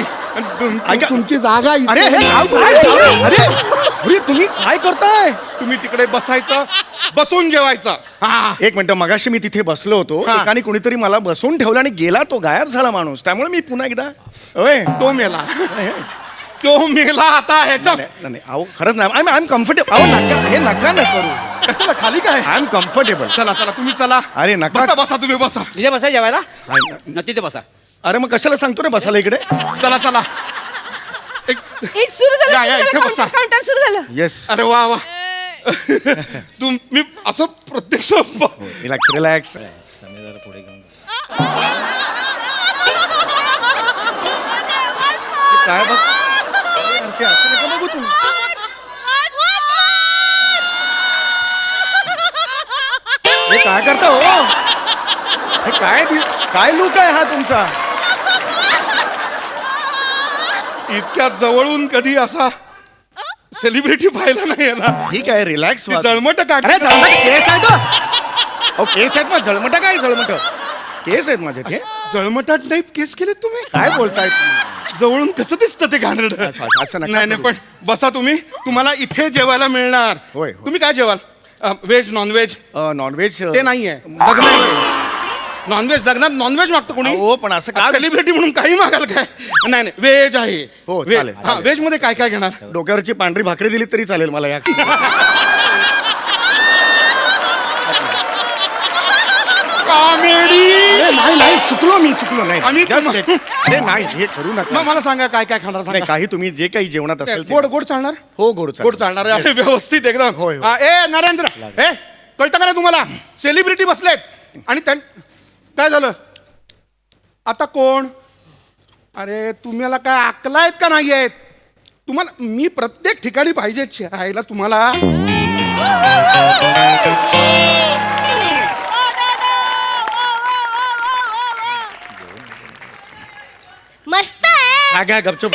ऐका. तुमची जागा इथे. अरे हे काय चालू- अरे अरे तुम्ही काय करताय तुम्ही तिकडे बसायचं बसून जेवायचं हा एक मिनिट मगाशी मी तिथे बसलो होतो हा. एकाने कोणीतरी मला बसवून ठेवला आणि गेला तो गायब झाला माणूस त्यामुळे मी पुन्हा एकदा ओय तो मेला तो मेला आता ह्याच्या नाही नाही, अहो खरंच नाही आय एम कम्फर्टेबल अहो नका हे नका न करू कशाला खाली काय आय एम कम्फर्टेबल चला चला तुम्ही चला अरे नका बसा बसा तुम्ही बसा तिथे बसा जेवायला न तिथे बसा अरे मग कशाला सांगतो रे बसायला इकडे चला चला एक एक सुरू या, या, इथे बसा. झालं काउंटर सुरू झालं येस अरे वा वा तुम्ही असं प्रत्यक्ष रिलॅक्स रिलॅक्स काय बघ ते असं नका बघू तुम्ही हे काय करता हो हे काय लुक आहे हा तुमचा इतक्या जवळून कधी असा सेलिब्रिटी पाहिला नाही याला ठीक आहे रिलॅक्स जळमट अरे काढ जळमट केस आहे तो अहो केस आहेत मग जळमट काय जळमट केस आहेत माझे ते. जळमटाट टाईप केस केले तुम्ही? काय बोलताय जवळून कसं दिसतं ते घाणेरडं? असं नका नाही नाही, करू. पण बसा तुम्ही. तुम्हाला इथे जेवायला मिळणार. होय. तुम्ही काय जेवाल? Veg non veg? नॉनव्हेज ते नाहीये. लग्न नॉनव्हेज, लग्नात नॉनव्हेज मागतो कोणी? हो पण असं का सेलिब्रिटी म्हणून काही मागाल काय? नाही नाही, व्हेज आहे. हो, Veg. चालेल, हा, चालेल. व्हेज मध्ये काय काय घेणार? डोक्यावरची पांढरी भाकरी दिली तरी चालेल मला या कॉमेडी. नाही नाही चुकलो नाही आम्ही Just एक- अरे नाही हे करू नका मला सांगा काय काय खाणार? नाही सांगा. काही तुम्ही जे काही जेवणात असेल ते- गोड गोड चालणार? हो गोड गोड चालणार आहे. व्यवस्थित एकदम. होय, होय. हा, ए नरेंद्र, ए कळतं का नाही तुम्हाला? सेलिब्रिटी बसलेत आणि काय झालं आता? कोण? अरे तुम्हाला काय अक्कल आहेत का नाही आहेत? तुम्हाला मी प्रत्येक ठिकाणी पाहिजे राहायला तुम्हाला. मस्त आहे. काय गपचूप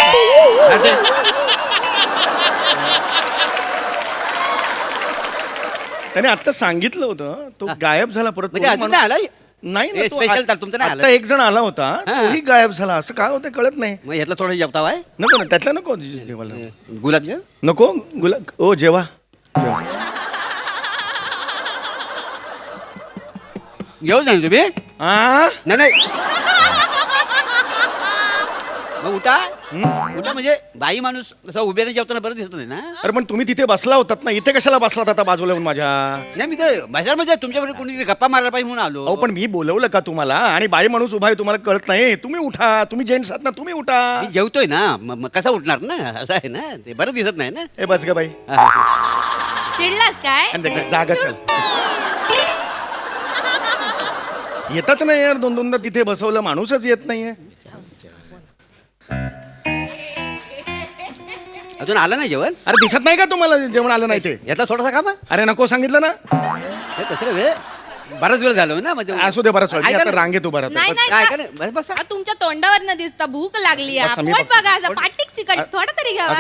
त्याने आता सांगितलं होतं तो गायब झाला परत म्हणजे कोणी अजून माणूस- नाही आलाय? नाही ए, ना, तो special आ- ताट तुमचं नाही आता आलं? एक जण आला होता हा. तोही गायब झाला असं काय होतं कळत नाही. मग यातलं थोडं जेवता आहे नको ना त्यातलं नको जेवायला गुलाबजाम. नको ओ जेवा घेऊन जाईल तुम्ही? आ नाही मग उठा उठा. म्हणजे बाई माणूस असं उभ्याने जेवताना बरं दिसत नाही ना. अरे पण तुम्ही तिथे बसला होतात ना इथे कशाला बसलात आता बाजूला येऊन माझ्या? नाही मी तर बाजारमध्ये तुमच्याकडे कोणी गप्पा मारायला पाहिजे म्हणून आलो. अहो पण मी बोलवलं का तुम्हाला? आणि बाई माणूस उभा आहे तुम्हाला कळत नाही? तुम्ही उठा, तुम्ही जेंट्स आहात ना, तुम्ही उठा. मी जेवतोय ना मग कसा उठणार ना? असं आहे ना, ते बरं दिसत नाही ना. ए बस ग बाई चिडलास काय? आणि देख, जागा चल. येतच नाही यार, दोनदा तिथे बसवलं माणूसच येत नाहीये. अजून आलं नाही जेवण? अरे दिसत नाही का तुम्हाला जेवण आलं नाही ते? यातला थोडासा कामा. अरे नको सांगितलं ना. हे कसं रे बराच वेळ झालो ना म्हणजे. असू दे बरं ऐका आता ना. रांगेत उभा राहतो. नाही बस. नाही काय का- का नाही? बस बसा. आ, तुमच्या तोंडावर न दिसता भूक लागली बस, आम्ही पोट बघतो. बघा असं पाटीक चिकट थोडं तरी घ्यावा.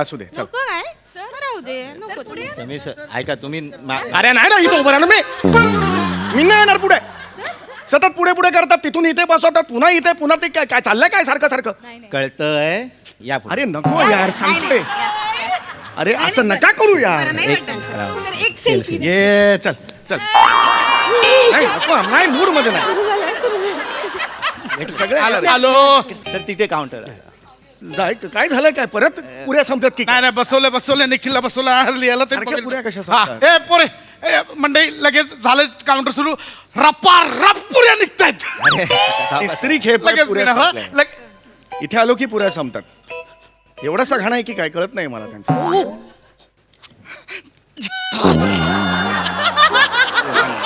असू दे चल. नको काय सर राहू दे नको पुढे. ऐका तुम्ही अरे नाही ना इथं उभं राहा ना मी नाही येणार पुढे. सतत पुढे पुढे करतात, तिथून इथे बसवतात, पुन्हा इथे पुन्हा ते काय काय चाललंय काय सारखं सारखं? कळतंय या पुढे. अरे नको यार सांगते. अरे असं नका करू यार. एक सेल्फी ये चल चल. नाही नको, नाही मूड मध्ये नाही. सगळे आले. आलो. सर तिथे काउंटर जाय काय झालं काय परत पुऱ्या संपल्यात की नाही नाही, बसवले निखिलला बसवलं याला ते सारख्या बघितलं. पुऱ्या कशा हा, संपतात? ए पोरे ए, मंडई लगेच झालं काउंटर सुरू. रप्पा रप पुऱ्या निघतायत. तिसरी खेप आहे लगेच पुऱ्या हा, संपल्या. इथे आलो की पुऱ्या संपतात. एवढासा घाण आहे की काय कळत नाही मला त्यांचं.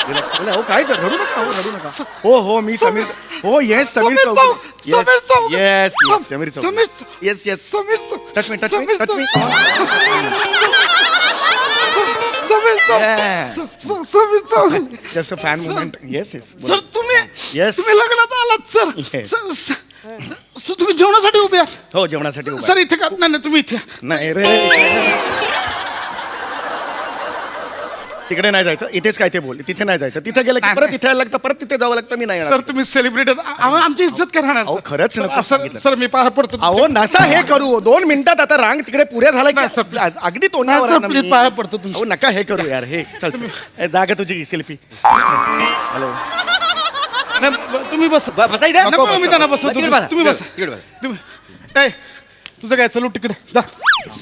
Relax. हो काय सर रडू नका, हो रडू नका. हो हो मी समीर. हो yes Sameer Sameer Chowk. Sameer Chowk. Yes Sameer Chowk. Sameer yes yes. Sameer Chowk. Touch me touch me Sameer touch me. Sameer Chowk. Yes. Sameer Chowk. Just a fan movement. Yes yes. Sir तुम्ही Yes. तुम्ही लग्नात आलात सर. Yes. सर तुम्ही जेवणासाठी उभे आहात? हो जेवणासाठी उभा सर इथे का नाही नाही, तुम्ही इथे नाही रे. तिकडे नाही जायचं, इथेच काय ते बोल. तिथे नाही जायचं, तिथे गेलं की परत इथे यायला लागतं, परत तिथे जावं लागतं. मी नाही सर येणार. तुम्ही सेलिब्रिटी आमची इज्जत करणार अहो, खरंच नको सर सांगितलं. सर मी पाया पडतो. अहो नसा हे करू 2 मिनिटात आता रांग तिकडे पुऱ्या झाला नाही, की सर. अगदी तोंडावर नाही, आहे सर, ना प्लीज मी. पाया पडतो तुमच्या. अहो नका हे करू यार. हे चल चल. ए, जागा तुझी सेल्फी. हॅलो. नाही, तुम्ही बस बसा इथे. नको मी त्यांना बसवतो. तिकडे बसा. तुम्ही बसा. तिकडे बसा. तुम्ही ए तुझं काय चलू तिकडे जा.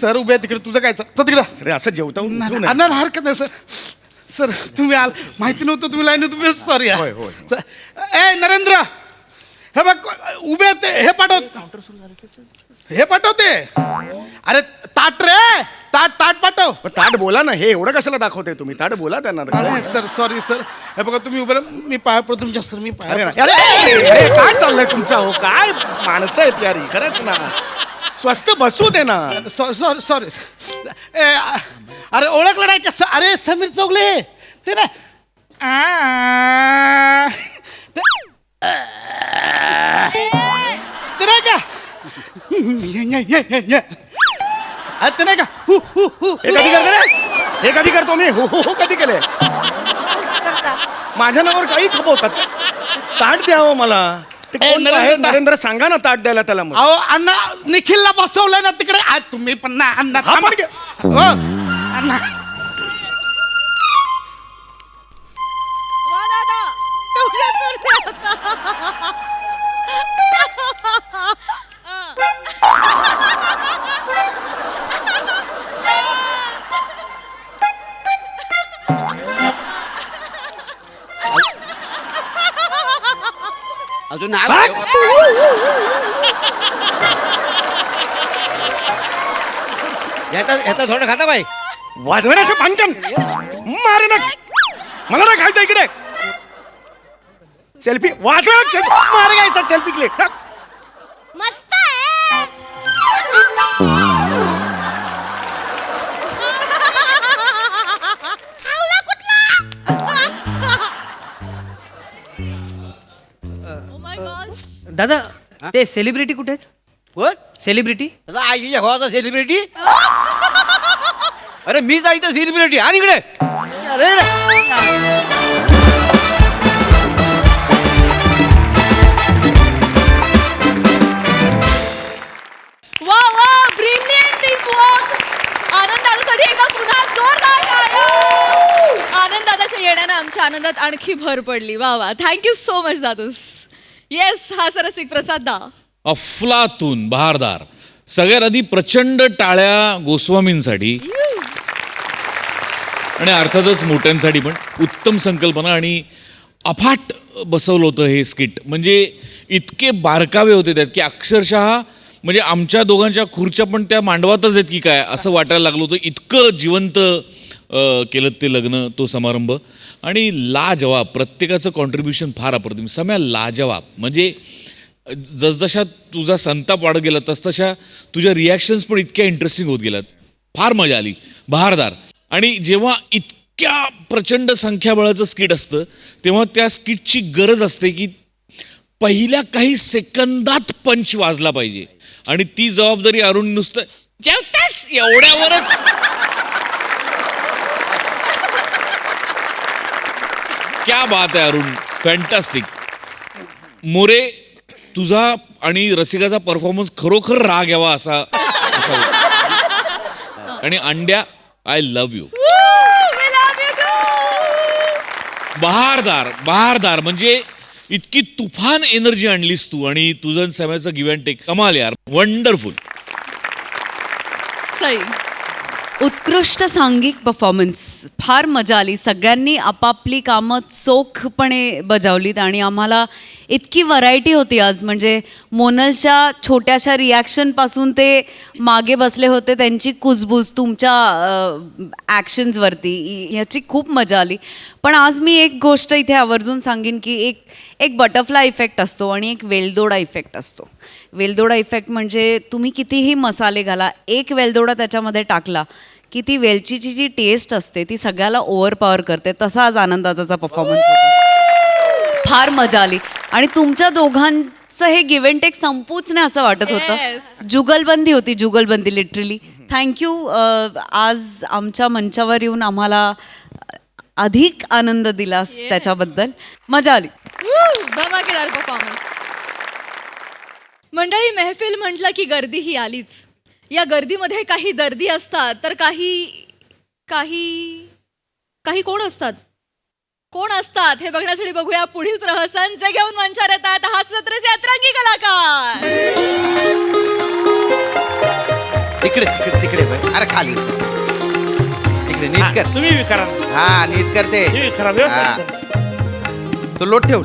सर उभे आहे तिकडे. तुझं काय चल तिकडे. अरे असं जेवता नाही हरकत नाही सर. सर तुम्ही माहिती नव्हतं तुम्ही लाईन तुम्ही सॉरी. होय, होय. ए नरेंद्र हे बघ उभे आहेत ते. हे पाठवते. अरे ताट रे ताट पाठव. ताट बोला ना. हे एवढं कशाला दाखवते तुम्ही? ताट बोला त्यांना. नाही सर सॉरी सर. हे बघा तुम्ही उभे राहा. मी पाया पडतो तुमच्या सर. मी अरे पाया ना. अरे अरे, काय चाललंय तुमचं? हो काय माणसं आहेत यार ही, खरंच ना. स्वस्त बसू दे ना. Sorry sorry. अरे ओळखलं नाही का? अरे समीर चौगले ते ना. ते नाही का? ते नाही का? हे कधी करतो रे? हे कधी करतो मी? हो हो हो कधी केलंय? माझ्या नावावर काही खपवतात. ताट द्यावं मला. ते ए, कोण आहे? नरेंद्र सांगा ना ताट द्यायला त्याला मग. अहो अण्णा निखिलला बसवलंय ना तिकडे आज तुम्ही पण ना अण्णा हा, थांबा. पण घे. हो, अण्णा वा दादा, तेवढ्याच अजून ह्याचा थोडं खाता बाई. वाजवण्याचं भांडण मारे ना. मला ना खायचं इकडे. सेल्फी वाजव मारे घ्यायचा सेल्फी क्लिक. मस्त आहे. खावला कुठला? Oh my God. दादा ते सेलिब्रिटी कुठे आहेत? कोण? सेलिब्रिटी त्याचा आईच्या भावाचा सेलिब्रिटी. अरे मी जायचं सेलिब्रिटी आणि इकडे अरे वा वा, ब्रिलियंट टीमवर्क. आनंद दादासाठी एकदा पुन्हा जोरदार टाळ्या. आनंद दादाच्या येण्यानं आमच्या आनंदात आणखी भर पडली. वा वा, थँक्यू सो मच दादूस. येस, हा सरसिक प्रसाद दा. अफलातून बहारदार. सगळ्यात आधी प्रचंड टाळ्या गोस्वामींसाठी आणि अर्थातच मोठ्यांसाठी पण. उत्तम संकल्पना आणि अफाट बसवलं होतं हे स्किट. म्हणजे इतके बारकावे होते त्यात की अक्षरशः म्हणजे आमच्या दोघांच्या खुर्च्या पण त्या मांडवातच आहेत की काय असं वाटायला लागलं होतं. इतकं जिवंत केलं ते लग्न, तो समारंभ. आणि लाजवाब, प्रत्येकाचं कॉन्ट्रीब्युशन फार अप्रतिम. सम्या लाजवाब. म्हणजे जसजशा तुझा संताप वाढत गेला तसतशा तुझ्या रिॲक्शन्स पण इतक्या इंटरेस्टिंग होत गेल्यात. फार मजा आली. बहारदार. आणि जेव्हा इतक्या प्रचंड संख्याबळाचं स्किट असतं तेव्हा त्या स्किटची गरज असते की पहिल्या काही सेकंदात पंच वाजला पाहिजे. आणि ती जबाबदारी अरुण नुसतं जेवतास एवढ्यावरच क्या बात आहे अरुण, फॅन्टास्टिक. मोरे, तुझा आणि रसिकाचा परफॉर्मन्स खरोखर राग यावा असा होता. आणि अंड्या, आय लव्ह यू. बहारदार बहारदार. म्हणजे इतकी तुफान एनर्जी आणलीस तू आणि तुझं सम्याचं गिव्ह अँड टेक. कमाल यार, वंडरफुल. सई. उत्कृष्ट सांघिक परफॉर्मन्स. फार मजा आली. सगळ्यांनी आपापली कामं चोखपणे बजावलीत आणि आम्हाला इतकी व्हरायटी होती आज. म्हणजे मोनलच्या छोट्याशा रिॲक्शनपासून ते मागे बसले होते त्यांची कुजबूज तुमच्या ॲक्शन्सवरती, ह्याची खूप मजा आली. पण आज मी एक गोष्ट इथे आवर्जून सांगेन की एक बटरफ्लाय इफेक्ट असतो आणि एक वेलदोडा इफेक्ट असतो. वेलदोडा इफेक्ट म्हणजे तुम्ही कितीही मसाले घाला, एक वेलदोडा त्याच्यामध्ये टाकला की ती वेलचीची जी टेस्ट असते ती सगळ्याला ओव्हरपॉवर करते. तसा आज आनंदाचा परफॉर्मन्स होता. फार मजा आली. आणि तुमच्या दोघांचं हे गिव्ह अँड टेक संपूच नाही असं वाटत होतं. जुगलबंदी होती, जुगलबंदी लिटरली. थँक्यू. आज आमच्या मंचावर येऊन आम्हाला अधिक आनंद दिलास त्याच्याबद्दल. मजा आली. धमाकेदार परफॉर्मन्स. मंडळी, मेहफिल म्हटलं की गर्दी ही आलीच. या गर्दीमध्ये काही दर्दी असतात तर काही कोण असतात? कोण असतात हे बघण्यासाठी बघूया पुढील प्रहसन जे घेऊन मंचावर येतात हास्य जत्रेचे अतरंगी कलाकार. तिकडे तिकडे तिकडे बघ. अरे खाली तिकडे नीट कर. तुम्ही करा. हा नीट करते. तो लोट ठेव.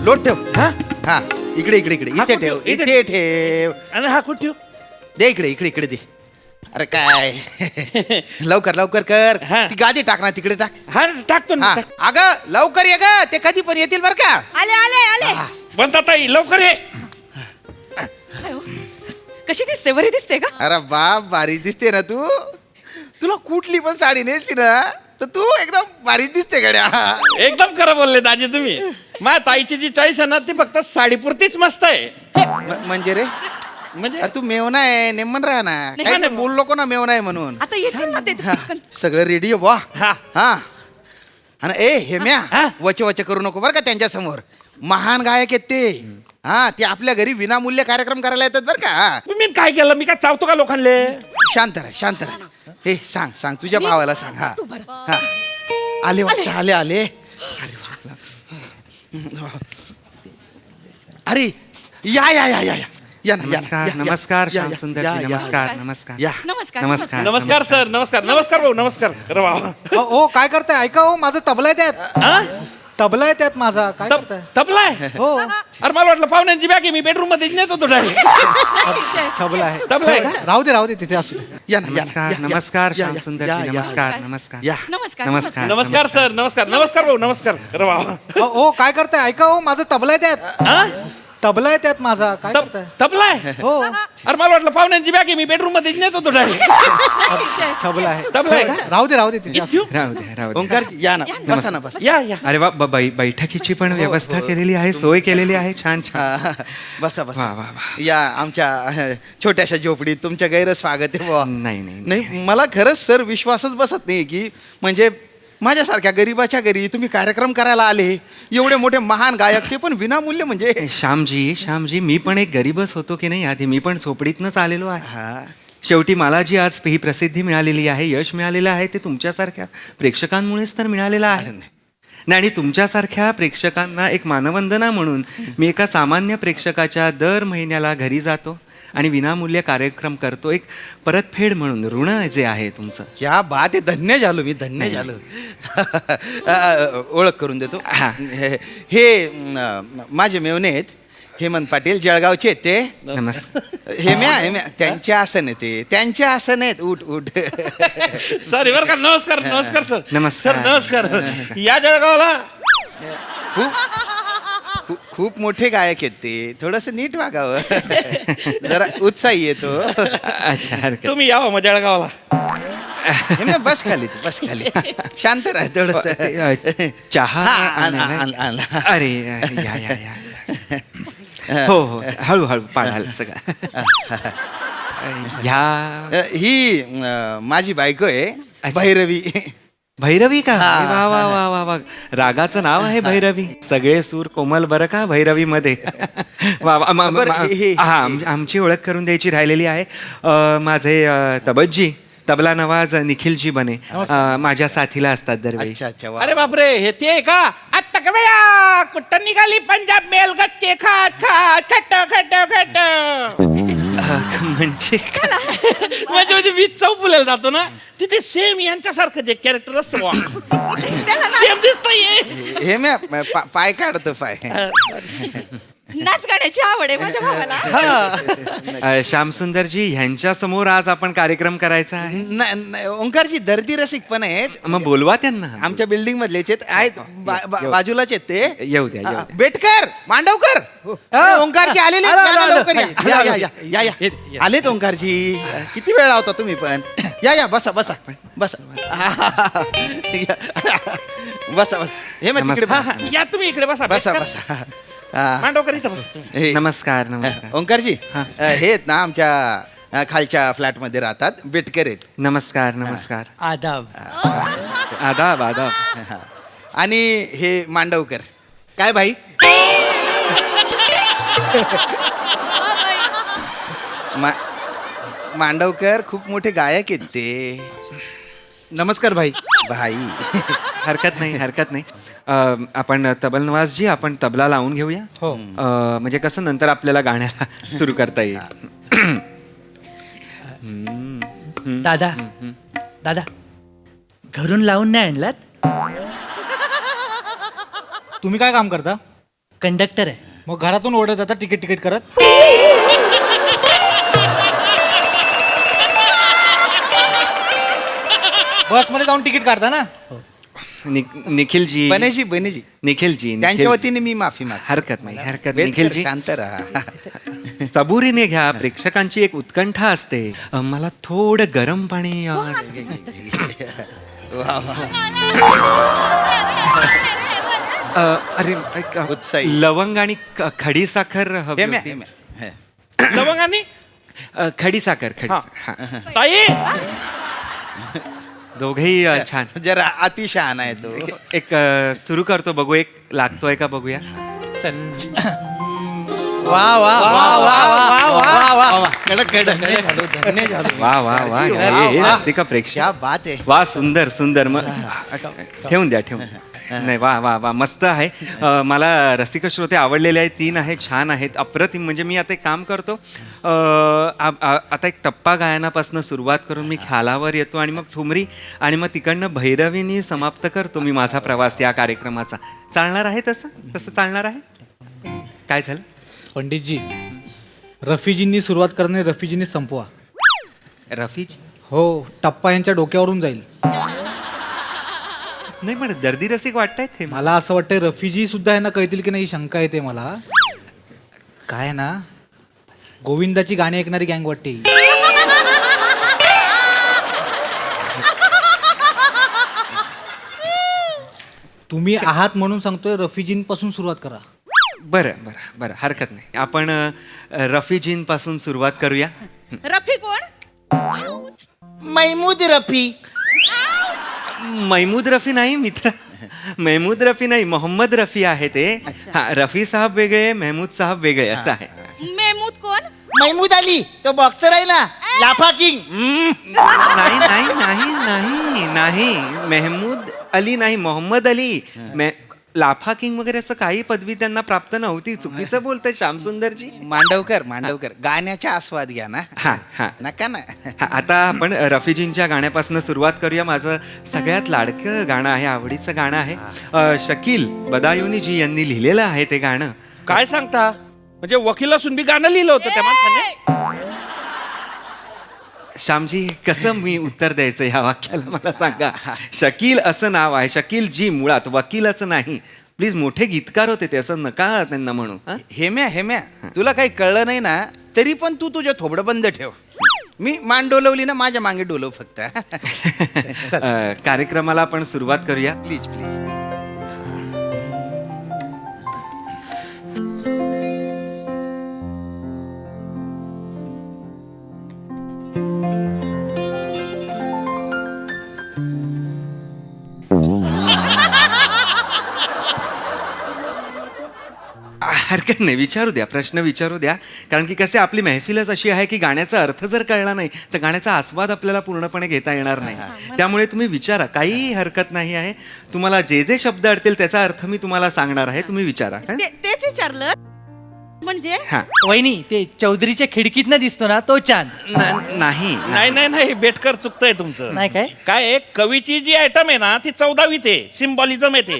हा इकडे इकडे इकडे इथे ठेव. इथे ठेव. आणि हा कुठे ठेव? दे इकडे दे. अरे काय लवकर लवकर कर. ती गादी टाक ना तिकडे टाक. हा टाकतो ना. अगं लवकर ये ग. ते कधी पण येतील बर का. आले. बनता ताई लवकर ये. कशी दिसते? बरी दिसते का? अरे बाप भारी दिसते ना तू. तुला कुठली पण साडी नेसली ना तर तू एकदम भारी दिसते गड्या. एकदम खरं बोलले दाजी तुम्ही. माझ्या ताईची जी चॉईस आहे ना ती फक्त साडीपुरतीच मस्त आहे. म्हणजे रे म्हणजे अरे तू मेवना आहे नेमन राहा ना. काही बोल नको ना मेवना आहे म्हणून. आता येतील ना ते. सगळं रेडी आहे वा. हा हा आणि ए हेम्या वचे करू नको बरं का त्यांच्या समोर. महान गायक आहेत ते. हा, ते आपल्या घरी विनामूल्य कार्यक्रम करायला येतात बरं का. हा. मी काय केलं? मी काय चावतो का लोकांले? शांत राहा, शांत राहा. हे सांग तुझ्या भावाला सांग. हा हा, आले वाटतं, आले. अरे वा. अरे या या या या या या ना, या ना, या, या. नमस्कार या, श्याम या, सुंदर या, जी, या, नमस्कार या. नमस्कार या. नमस्कार नमस्कार सर, नमस्कार भाऊ, नमस्कार. अरे वा. ओ काय करताय? ऐका हो, माझा तबला आहे त्यात. तबला आहे त्यात माझा. काय करताय? तबलाय? हो, अरे मला वाटलं पाहुण्यांची बॅग आहे, मी बेडरूम मध्ये नेत होतो डायरेक्ट. तबला आहे. तबला आहे का? राहू दे तिथे असू दे. या ना, या ना, नमस्कार या, या. नमस्कार या, श्याम या, सुंदर या, जी, या. नमस्कार नमस्कार या. नमस्कार सर, नमस्कार भाऊ, नमस्कार. अरे वा. ओ काय करताय? ऐका हो, माझा तबला आहे त्यात. तबला आहे त्यात माझा. काय करताय? तबलाय? हो, अरे मला वाटलं पाहुण्यांची बॅग आहे, मी बेडरूम मध्ये नेत होतो डायरेक्ट. तबला आहे. तबला आहे का? राहू दे तिथे असू. राहू दे ओंकारजी या ना, बसा ना, बसा. या अरे वा बैठकीची पण व्यवस्था केलेली आहे, सोय केलेली आहे. छान छान. हा, बसा वा, बसा. वा, वा. या आमच्या छोट्याशा झोपडीत तुमच्या गैरस्वागत आहे बुवा. नाही मला खरंच सर विश्वासच बसत नाही की म्हणजे माझ्यासारख्या गरीबाच्या घरी तुम्ही कार्यक्रम करायला आले. एवढे मोठे महान गायक, ते पण विनामूल्य. म्हणजे श्यामजी मी पण एक गरीबच होतो की नाही आधी. मी पण झोपडीतनंच आलेलो आहे. हा, शेवटी मला जी आज ही प्रसिद्धी मिळालेली आहे, यश मिळालेलं आहे, ते तुमच्यासारख्या प्रेक्षकांमुळेच तर मिळालेलं आहे. नाही, आणि तुमच्यासारख्या प्रेक्षकांना एक मानवंदना म्हणून मी एका सामान्य प्रेक्षकाच्या दर महिन्याला घरी जातो आणि विनामूल्य कार्यक्रम करतो. एक परतफेड म्हणून ऋण जे आहे तुमचं. क्या बात आहे. धन्य झालो मी, धन्य झालो. ओळख करून देतो. हा. हे माझे मेवणे आहेत, हेमंत पाटील, जळगावचे आहेत ते. नमस्कार. हेम्या त्यांचे आसन आहे ते, त्यांचे आसन आहेत. उठ सॉरी बरं का. नमस्कार सर. नमस्कार. सर नमस्कार. या जळगावला. खूप मोठे गायक आहेत ते. थोडस नीट वागावं. जरा उत्साही येतो. अच्छा, हरकत. तुम्ही यावं मग जळगावला. हेम्या, बस खाली तू, बस खाली. शांत राह थोडस. चहा आणला. अरे या हो हळूहळू पाडाल सगळं. ह्या ही माझी बायको आहे, भैरवी. भैरवी का? वा वा वा वा वा. रागाचं नाव आहे भैरवी. सगळे सूर कोमल बरं का भैरवी मध्ये. वा वा. हा, आमची ओळख करून द्यायची राहिलेली आहे. माझे तबज्जी, तबला नवाज निखिलजी बने माझ्या साथीला असतात दरवेळी. अच्छा. अरे बापरे, हे ते का? आत्ता का बया कुठं निघाली पंजाब मेल गचके खात खट. म्हणजे म्हणजे मी चौफुल्याला जातो ना, तिथे सेम यांच्यासारखं जे कॅरेक्टर असतं सेम दिसतंय. हेम्या, पाय काढतो पाय. नाच गाण्याची आवड आहे माझ्या भावाला. श्यामसुंदरजी ह्यांच्या समोर आज आपण कार्यक्रम करायचा आहे. ओंकारजी दर्दी रसिक पण आहेत. मग बोलवा त्यांना. आमच्या बिल्डिंग मधलेच आहेत, बाजूलाच आहेत ते. येऊ द्या. बेटकर, मांडवकर, ओंकारजी आलेले आहेत. या ना, लवकर या. आलेत ओंकारजी. किती वेळ लावता तुम्ही पण? या बसा. बसा. हे मग तिकडे बसा. या तुम्ही इकडे बसा. बसा. मांडवकर इथं बसा. हे, नमस्कार. ओंकारजी हे आहेत ना, आमच्या खालच्या फ्लॅट मध्ये राहतात, बेटकर आहेत. नमस्कार. आदाब. आदाब. आणि हे मांडवकर. काय भाई? मांडवकर खूप मोठे गायक आहेत ते. नमस्कार भाई. हरकत नाही. आपण तबल नवाजजी, आपण तबला लावून घेऊया. हो. म्हणजे कसं नंतर आपल्याला गाण्याला सुरू करता येईल. दादा घरून लावून नाही आणलात? तुम्ही काय काम करता? कंडक्टर आहे. मग घरातून ओरडत जाता तिकीट करत. बस मध्ये जाऊन तिकीट काढता ना. निखिलजी. बनेजी. निखिलजी. त्यांच्या वतीने मी माफी माग. हरकत नाही. निखिलजी शांत राहा. सबुरीने घ्या. प्रेक्षकांची एक उत्कंठा असते. मला थोडं गरम पाणी. अरे उत्साही. लवंग आणि खडी साखर हवी होती. लवंग आणि खडी साखर. ताई दोघेही छान. जरा अतिशहाणा आहे तो. एक सुरू करतो, बघू एक लागतोय का बघूया. वा वा वा वा वा वा वा कडक धन्य झालो वा वा वा हे रसिका प्रेक्षक क्या बात आहे वा सुंदर सुंदर मग ठेवून द्या ठेवून नाही वा वा वा मस्त आहे मला रसिक श्रोते आवडलेले आहेत 3 आहेत छान आहेत अप्रतिम म्हणजे मी आता एक काम करतो आता एक टप्पा गायनापासून सुरुवात करून मी ख्यालावर येतो आणि मग ठुमरी आणि मग तिकडनं भैरवीनी समाप्त करतो मी माझा प्रवास या कार्यक्रमाचा चालणार आहे तसं चालणार आहे काय झालं पंडितजी रफीजींनी सुरुवात करणे रफीजींनी संपवा रफीज हो टप्पा यांच्या डोक्यावरून जाईल नाही पण दर्दी रसिक वाटतायत हे मला असं वाटतंय रफीजी सुद्धा यांना कळतील की नाही ही शंका येते मला काय आहे ना गोविंदाची गाणी ऐकणारी गँग वाटते ही. तुम्ही आहात म्हणून सांगतोय रफीजींपासून सुरुवात करा बरं बरं बरं हरकत नाही आपण रफीजींपासून सुरुवात करूया रफी कोण महमूद रफी महमूद रफी नाही मित्र महमूद रफी नाही मोहम्मद रफी आहे ते हा रफी साहब वेगळे महमूद साहब वेगळे असं आहे मेहमूद कोण महमूद अली तो बॉक्सर आहे ना लाफा किंग नाही नाही नाही नाही नाही महमूद अली नाही मोहम्मद अली लाफा किंग वगैरे असं काही पदवी त्यांना प्राप्त नव्हती चुकीचं बोलतंय श्यामसुंदरजी मांडवकर गाण्याचा आस्वाद घ्या ना हा हा नका ना आता आपण रफीजींच्या गाण्यापासून सुरुवात करूया माझं सगळ्यात लाडकं गाणं आहे आवडीचं गाणं आहे शकील बदायुनी जी यांनी लिहिलेलं आहे ते गाणं काय सांगता म्हणजे वकील असून बी गाणं लिहिलं होतं त्या माणसाने श्यामजी कसं मी उत्तर द्यायचं ह्या वाक्याला मला सांगा शकील असं नाव आहे शकील जी मुळात वकील असं नाही प्लीज मोठे गीतकार होते ते असं नका त्यांना म्हणू हेम्या तुला काही कळलं नाही ना तरी पण तू तुझं थोबडं बंद ठेव मी मान डोलवली ना माझ्या मागे डोलव फक्त कार्यक्रमाला आपण सुरुवात करूया प्लीज प्लीज हरकत नाही विचारू द्या प्रश्न विचारू द्या कारण की कसे आपली महफिलच अशी आहे की गाण्याचा अर्थ जर कळला नाही तर गाण्याचा आस्वाद आपल्याला पूर्णपणे घेता येणार नाही त्यामुळे तुम्ही विचारा काही हरकत नाही आहे तुम्हाला जे जे शब्द अडतील त्याचा अर्थ मी तुम्हाला सांगणार आहे तुम्ही विचारा तेच विचारलं म्हणजे हा वहिनी ते चौधरीच्या खिडकीतनं दिसतो ना तो चांद नाही नाही बेटकर चुकतंय तुमचं नाही काय काय कवीची जी आयटम आहे ना ती 14वीत आहे सिम्बॉलिझम येते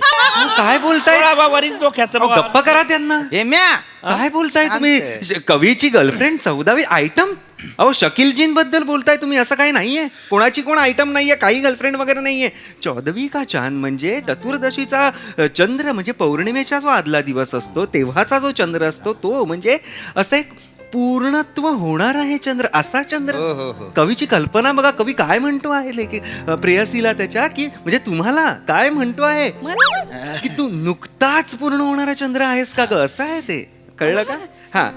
काय बोलताय 16 वरीच डोक्याचं अहो, बघा. गप्प करा त्यांना हेम्या काय बोलताय तुम्ही कवीची गर्लफ्रेंड 14वी आयटम अहो शकीलजींबद्दल बोलताय तुम्ही असं काही नाहीये कोणाची कोण आयटम नाहीये काही गर्लफ्रेंड वगैरे नाहीये 14वी का चांद म्हणजे चतुर्दशीचा चंद्र म्हणजे पौर्णिमेचा जो आदला दिवस असतो तेव्हाचा जो चंद्र असतो तो म्हणजे असं एक पूर्णत्व होणार आहे चंद्र असा चंद्र कवीची कल्पना बघा कवी काय म्हणतो आहे की प्रेयसीला त्याच्या की म्हणजे तुम्हाला काय म्हणतो आहे की तू नुकताच पूर्ण होणारा चंद्र आहेस का ग असं आहे ते कळलं का हा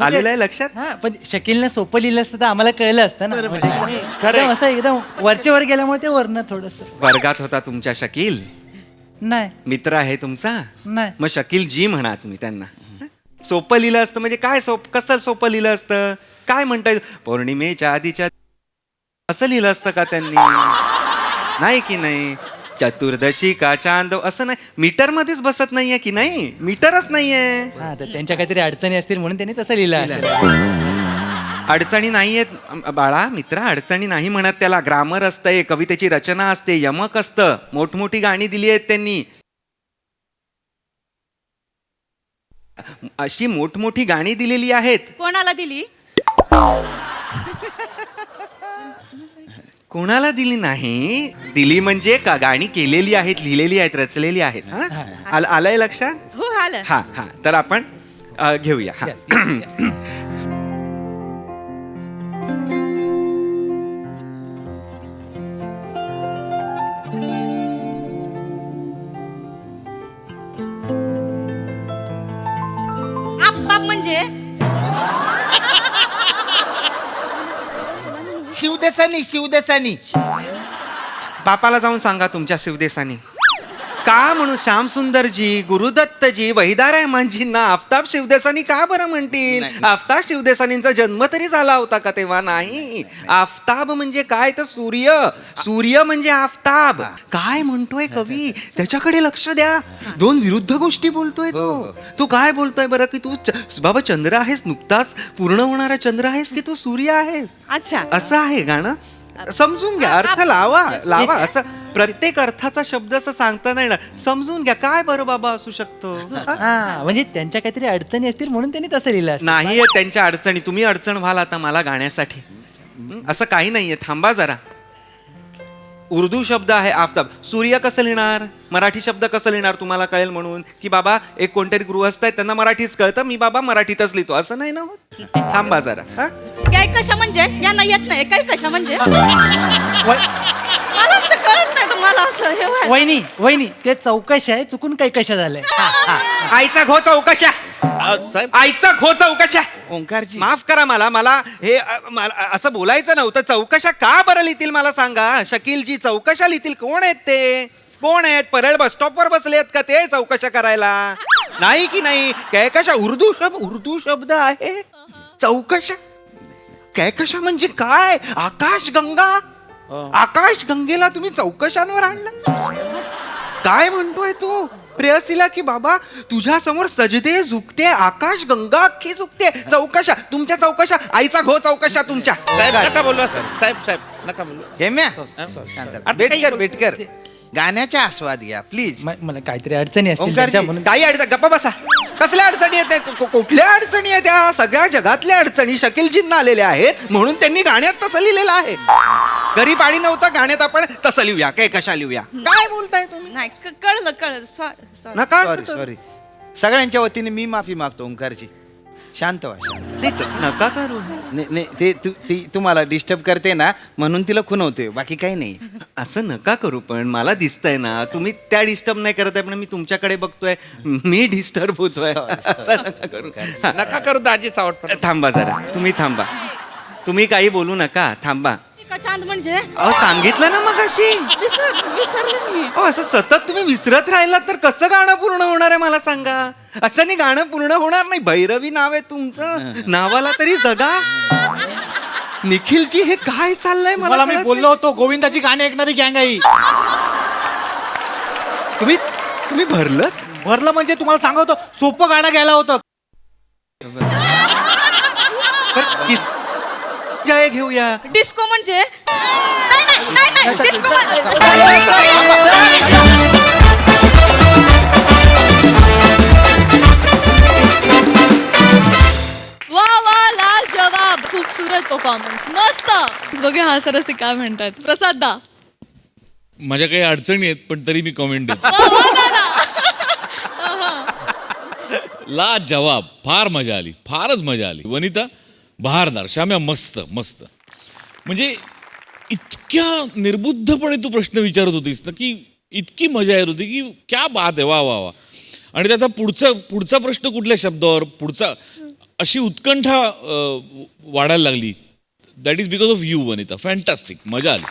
आलेलं आहे लक्षात हा पण शकीलनं सोपं लिहिलं असतं तर आम्हाला कळलं असतं ना म्हणजे एकदम असं एकदम वरच्या वर गेल्यामुळे ते वरनं थोडस वर्गात होता तुमच्या शकील नाही मित्र आहे तुमचा नाही मग शकील जी म्हणा तुम्ही त्यांना सोपं लिहिलं असतं म्हणजे काय कसं सोपं लिहिलं असतं काय म्हणता येईल पौर्णिमेच्या आधीच्या असं लिहिलं असतं का त्यांनी नाही की नाही चतुर्दशी का चांद असं नाही मीटर मध्येच बसत नाहीये की नाही मीटरच नाहीये हा तर त्यांच्या काहीतरी अडचणी असतील म्हणून त्यांनी तसं लिहिलं असेल अडचणी नाहीयेत बाळा मित्रा अडचणी नाही म्हणत त्याला ग्रामर असतंय कवितेची रचना असते यमक असतं मोठमोठी गाणी दिली आहेत त्यांनी अशी मोठमोठी गाणी दिलेली आहेत कोणाला दिली कोणाला दिली नाही दिली म्हणजे का गाणी केलेली आहेत लिहिलेली आहेत रचलेली आहेत आलंय लक्षात हो आलं हा हा तर आपण घेऊया हा आफताब म्हणजे शिवदेसानी बापाला जाऊन सांगा तुमच्या शिवदेसानी का म्हणू श्यामसुंदरजी गुरुदत्त दत्तजी वहिदा रहमानजींना आफताब शिवदेसानी का बरं म्हणतील? आफताब शिवदेसानींचा जन्म तरी झाला होता का तेव्हा? नाही. आफताब म्हणजे काय तर सूर्य, सूर्य म्हणजे आफताब. काय म्हणतोय कवी? त्याच्याकडे लक्ष द्या. दोन विरुद्ध गोष्टी बोलतोय तू काय बोलतोय बरं? की तू बाबा चंद्र आहेस, नुकताच पूर्ण होणारा चंद्र आहेस, की तू सूर्य आहेस? अच्छा. असं आहे गाणं. समजून घ्या, अर्थ लावा. असं प्रत्येक अर्थाचा शब्द असं सांगता नाही ना. समजून घ्या काय बरं बाबा असू शकतो. म्हणजे त्यांच्या काहीतरी अडचणी असतील म्हणून त्यांनी तसं लिहिलं असेल. नाहीये त्यांच्या अडचणी. तुम्ही अडचण व्हाल आता मला गाण्यासाठी. असं काही नाहीये. थांबा जरा. उर्दू शब्द आहे आफताब. सूर्य कसं लिहिणार? मराठी शब्द कसं लिहिणार? तुम्हाला कळेल म्हणून की बाबा एक कोणतरी गृहस्थ आहेत त्यांना मराठीच कळतं, मी बाबा मराठीतच लिहितो, असं नाही ना होत. थांबा जरा. काय कशा म्हणजे? यांना येत नाही काय कशा म्हणजे? मला तर कळत नाही तुम्हाला असं हे व्हायला. वहिनी ते चौकशा आहे, चुकून काही कशा झालंय. आईचा घो चौकशा. आईचा घो चौकशा. ओंकारजी माफ करा मला हे मला असं बोलायचं नव्हतं. चौकशा का बरं लिहितील मला सांगा? शकीलजी चौकशा लिहितील. कोण आहेत ते? कोण आहेत? परळ बस स्टॉपवर बसले आहेत का ते चौकशा करायला? नाही की नाही? कैकशा उर्दू शब्द आहे. चौकशा कैकशा म्हणजे काय? आकाशगंगा. आकाशगंगेला तुम्ही चौकशांवर आणलं. काय म्हणतोय तू प्रेयसीला की बाबा तुझ्या समोर सजदे झुकते, आकाशगंगा अख्खी झुकते. चौकशा तुमच्या चौकशा. आईचा घो चौकशा तुमच्या. साहेब नका बोलू असं. साहेब नका बोलू. हेम्या वेटकर गाण्याचा आस्वाद घ्या प्लीज. मला काहीतरी अडचणी असतील ओंकारजी, त्यांच्या म्हणून. काही अडचण गप्पा बसा. कसल्या अडचणी आहेत? कुठल्या अडचणी आहेत? त्या सगळ्या जगातल्या अडचणी शकीलजींना आलेल्या आहेत म्हणून त्यांनी गाण्यात तसं लिहिलेलं आहे. घरी पाणी नव्हतं, गाण्यात आपण तसं लिहूया. काय कशा लिहूया? काय बोलताय तुम्ही? नाही कळलं सॉरी. नका सॉरी सगळ्यांच्या वतीने मी माफी मागतो. ओंकारजी शांत व्हा. नाही तसं नका करू. नाही ते तुम्हाला डिस्टर्ब करते ना म्हणून तिला खुणवते, बाकी काही नाही. असं नका करू. पण मला दिसतंय ना तुम्ही त्या डिस्टर्ब नाही करत आहे, पण मी तुमच्याकडे बघतोय मी डिस्टर्ब होतोय. असं नका करू. नका करू दाजी चावट. थांबा जरा. तुम्ही थांबा. तुम्ही काही बोलू नका. थांबा. चांद म्हणजे? अहो सांगितलं ना मग अशी. विसरले मी. असं सतत तुम्ही विसरत राहिलात तर कसं गाणं पूर्ण होणार आहे मला सांगा. असं नाही गाणं पूर्ण होणार नाही. भैरवी नाव आहे तुमचं, नावाला तरी जगा. निखिलजी हे काय चाललंय मला मी बोललो होतो गोविंदाची गाणी ऐकणारी गँग आहे. तुम्ही भरलं म्हणजे तुम्हाला सांगतो सोपं गाणं घ्यायला होतं. जय घेऊया. डिस्को म्हणजे? नाही डिस्को वा लाल जवाब. खूपसूरत परफॉर्मन्स. मस्त. बघूया हा सरस काय म्हणतात. प्रसाद दा. माझ्या काही अडचणी आहेत पण तरी मी कॉमेंट देतो. ला जवाब. फार मजा आली, फारच मजा आली. वनिता बहारदार. श्याम्या मस्त. म्हणजे इतक्या निर्बुद्धपणे तू प्रश्न विचारत होतीस ना की इतकी मजा येत होती की क्या बात आहे. वा वा वा. आणि त्याचा पुढचा प्रश्न कुठल्या शब्दावर, पुढचा, अशी उत्कंठा वाढायला लागली. That is because of you Vanita. Fantastic. मजा आली.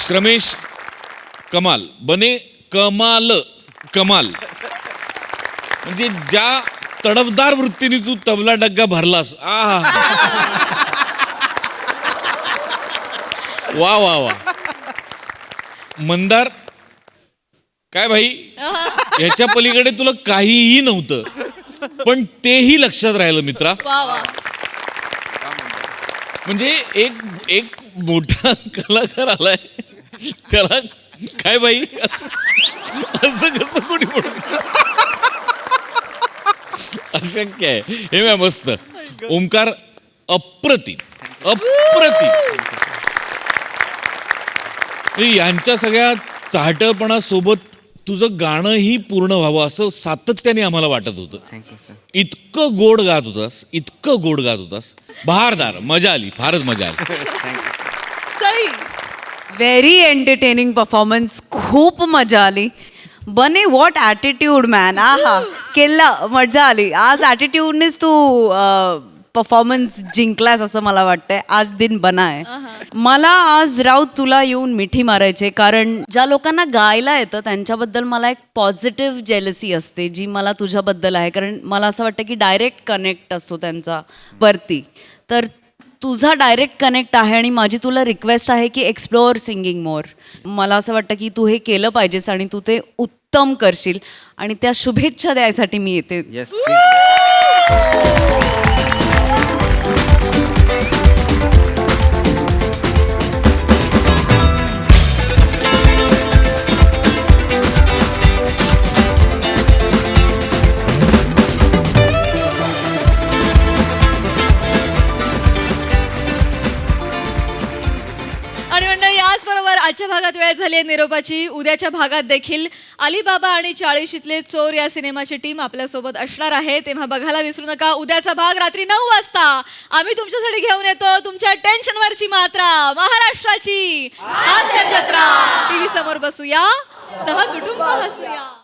श्रमेश कमाल. बने कमाल. म्हणजे ज्या तडफदार वृत्तीने तू तबला डग्गा भरलास. वा वा वा. मंदार. काय भाई ह्याच्या पलीकडे तुला काहीही नव्हतं पण तेही लक्षात राहिलं मित्रा. म्हणजे एक मोठा कलाकार आलाय त्याला काय बाई असं कसं कोणी म्हणू. अशक्य आहे हे. मॅ मस्त. ओंकार अप्रतिम. यांच्या सगळ्या चाहटपणासोबत तुझं गाणंही पूर्ण व्हावं असं सातत्याने आम्हाला वाटत होतं. इतकं गोड गात होतास. बहारदार. मजा आली, फारच मजा आली. सई. Very entertaining performance. खूप मजा आली. बने व्हॉट ॲटिट्यूड मॅन. आहा केला. मजा आली. आज ॲटिट्यूडनेच तू परफॉर्मन्स जिंकलास असं मला वाटतंय. आज दिन बना आहे. मला आज राऊत तुला येऊन मिठी मारायचे, कारण ज्या लोकांना गायला येतं त्यांच्याबद्दल मला एक पॉझिटिव्ह जेलसी असते जी मला तुझ्याबद्दल आहे. कारण मला असं वाटतं की डायरेक्ट कनेक्ट असतो त्यांचा वरती. तर तुझा डायरेक्ट कनेक्ट आहे आणि माझी तुला रिक्वेस्ट आहे की एक्सप्लोअर सिंगिंग मोर. मला असं वाटतं की तू हे केलं पाहिजेस आणि तू ते उत्तम करशील आणि त्या शुभेच्छा द्यायसाठी मी येते. येस आणि मंडळी याचबरोबर आजच्या भागात वेळ झाली आहे निरोपाची. उद्याच्या भागात देखील अलीबाबा आणि 40शीतले चोर या सिनेमाची टीम आपल्यासोबत असणार आहे. तेव्हा बघायला विसरू नका. उद्याचा भाग रात्री 9 वाजता आम्ही तुमच्यासाठी घेऊन येतो तुमच्या टेन्शनवरची मात्रा, महाराष्ट्राची हास्य जत्रा. टीव्ही समोर बसूया, सहकुटुंब हसूया.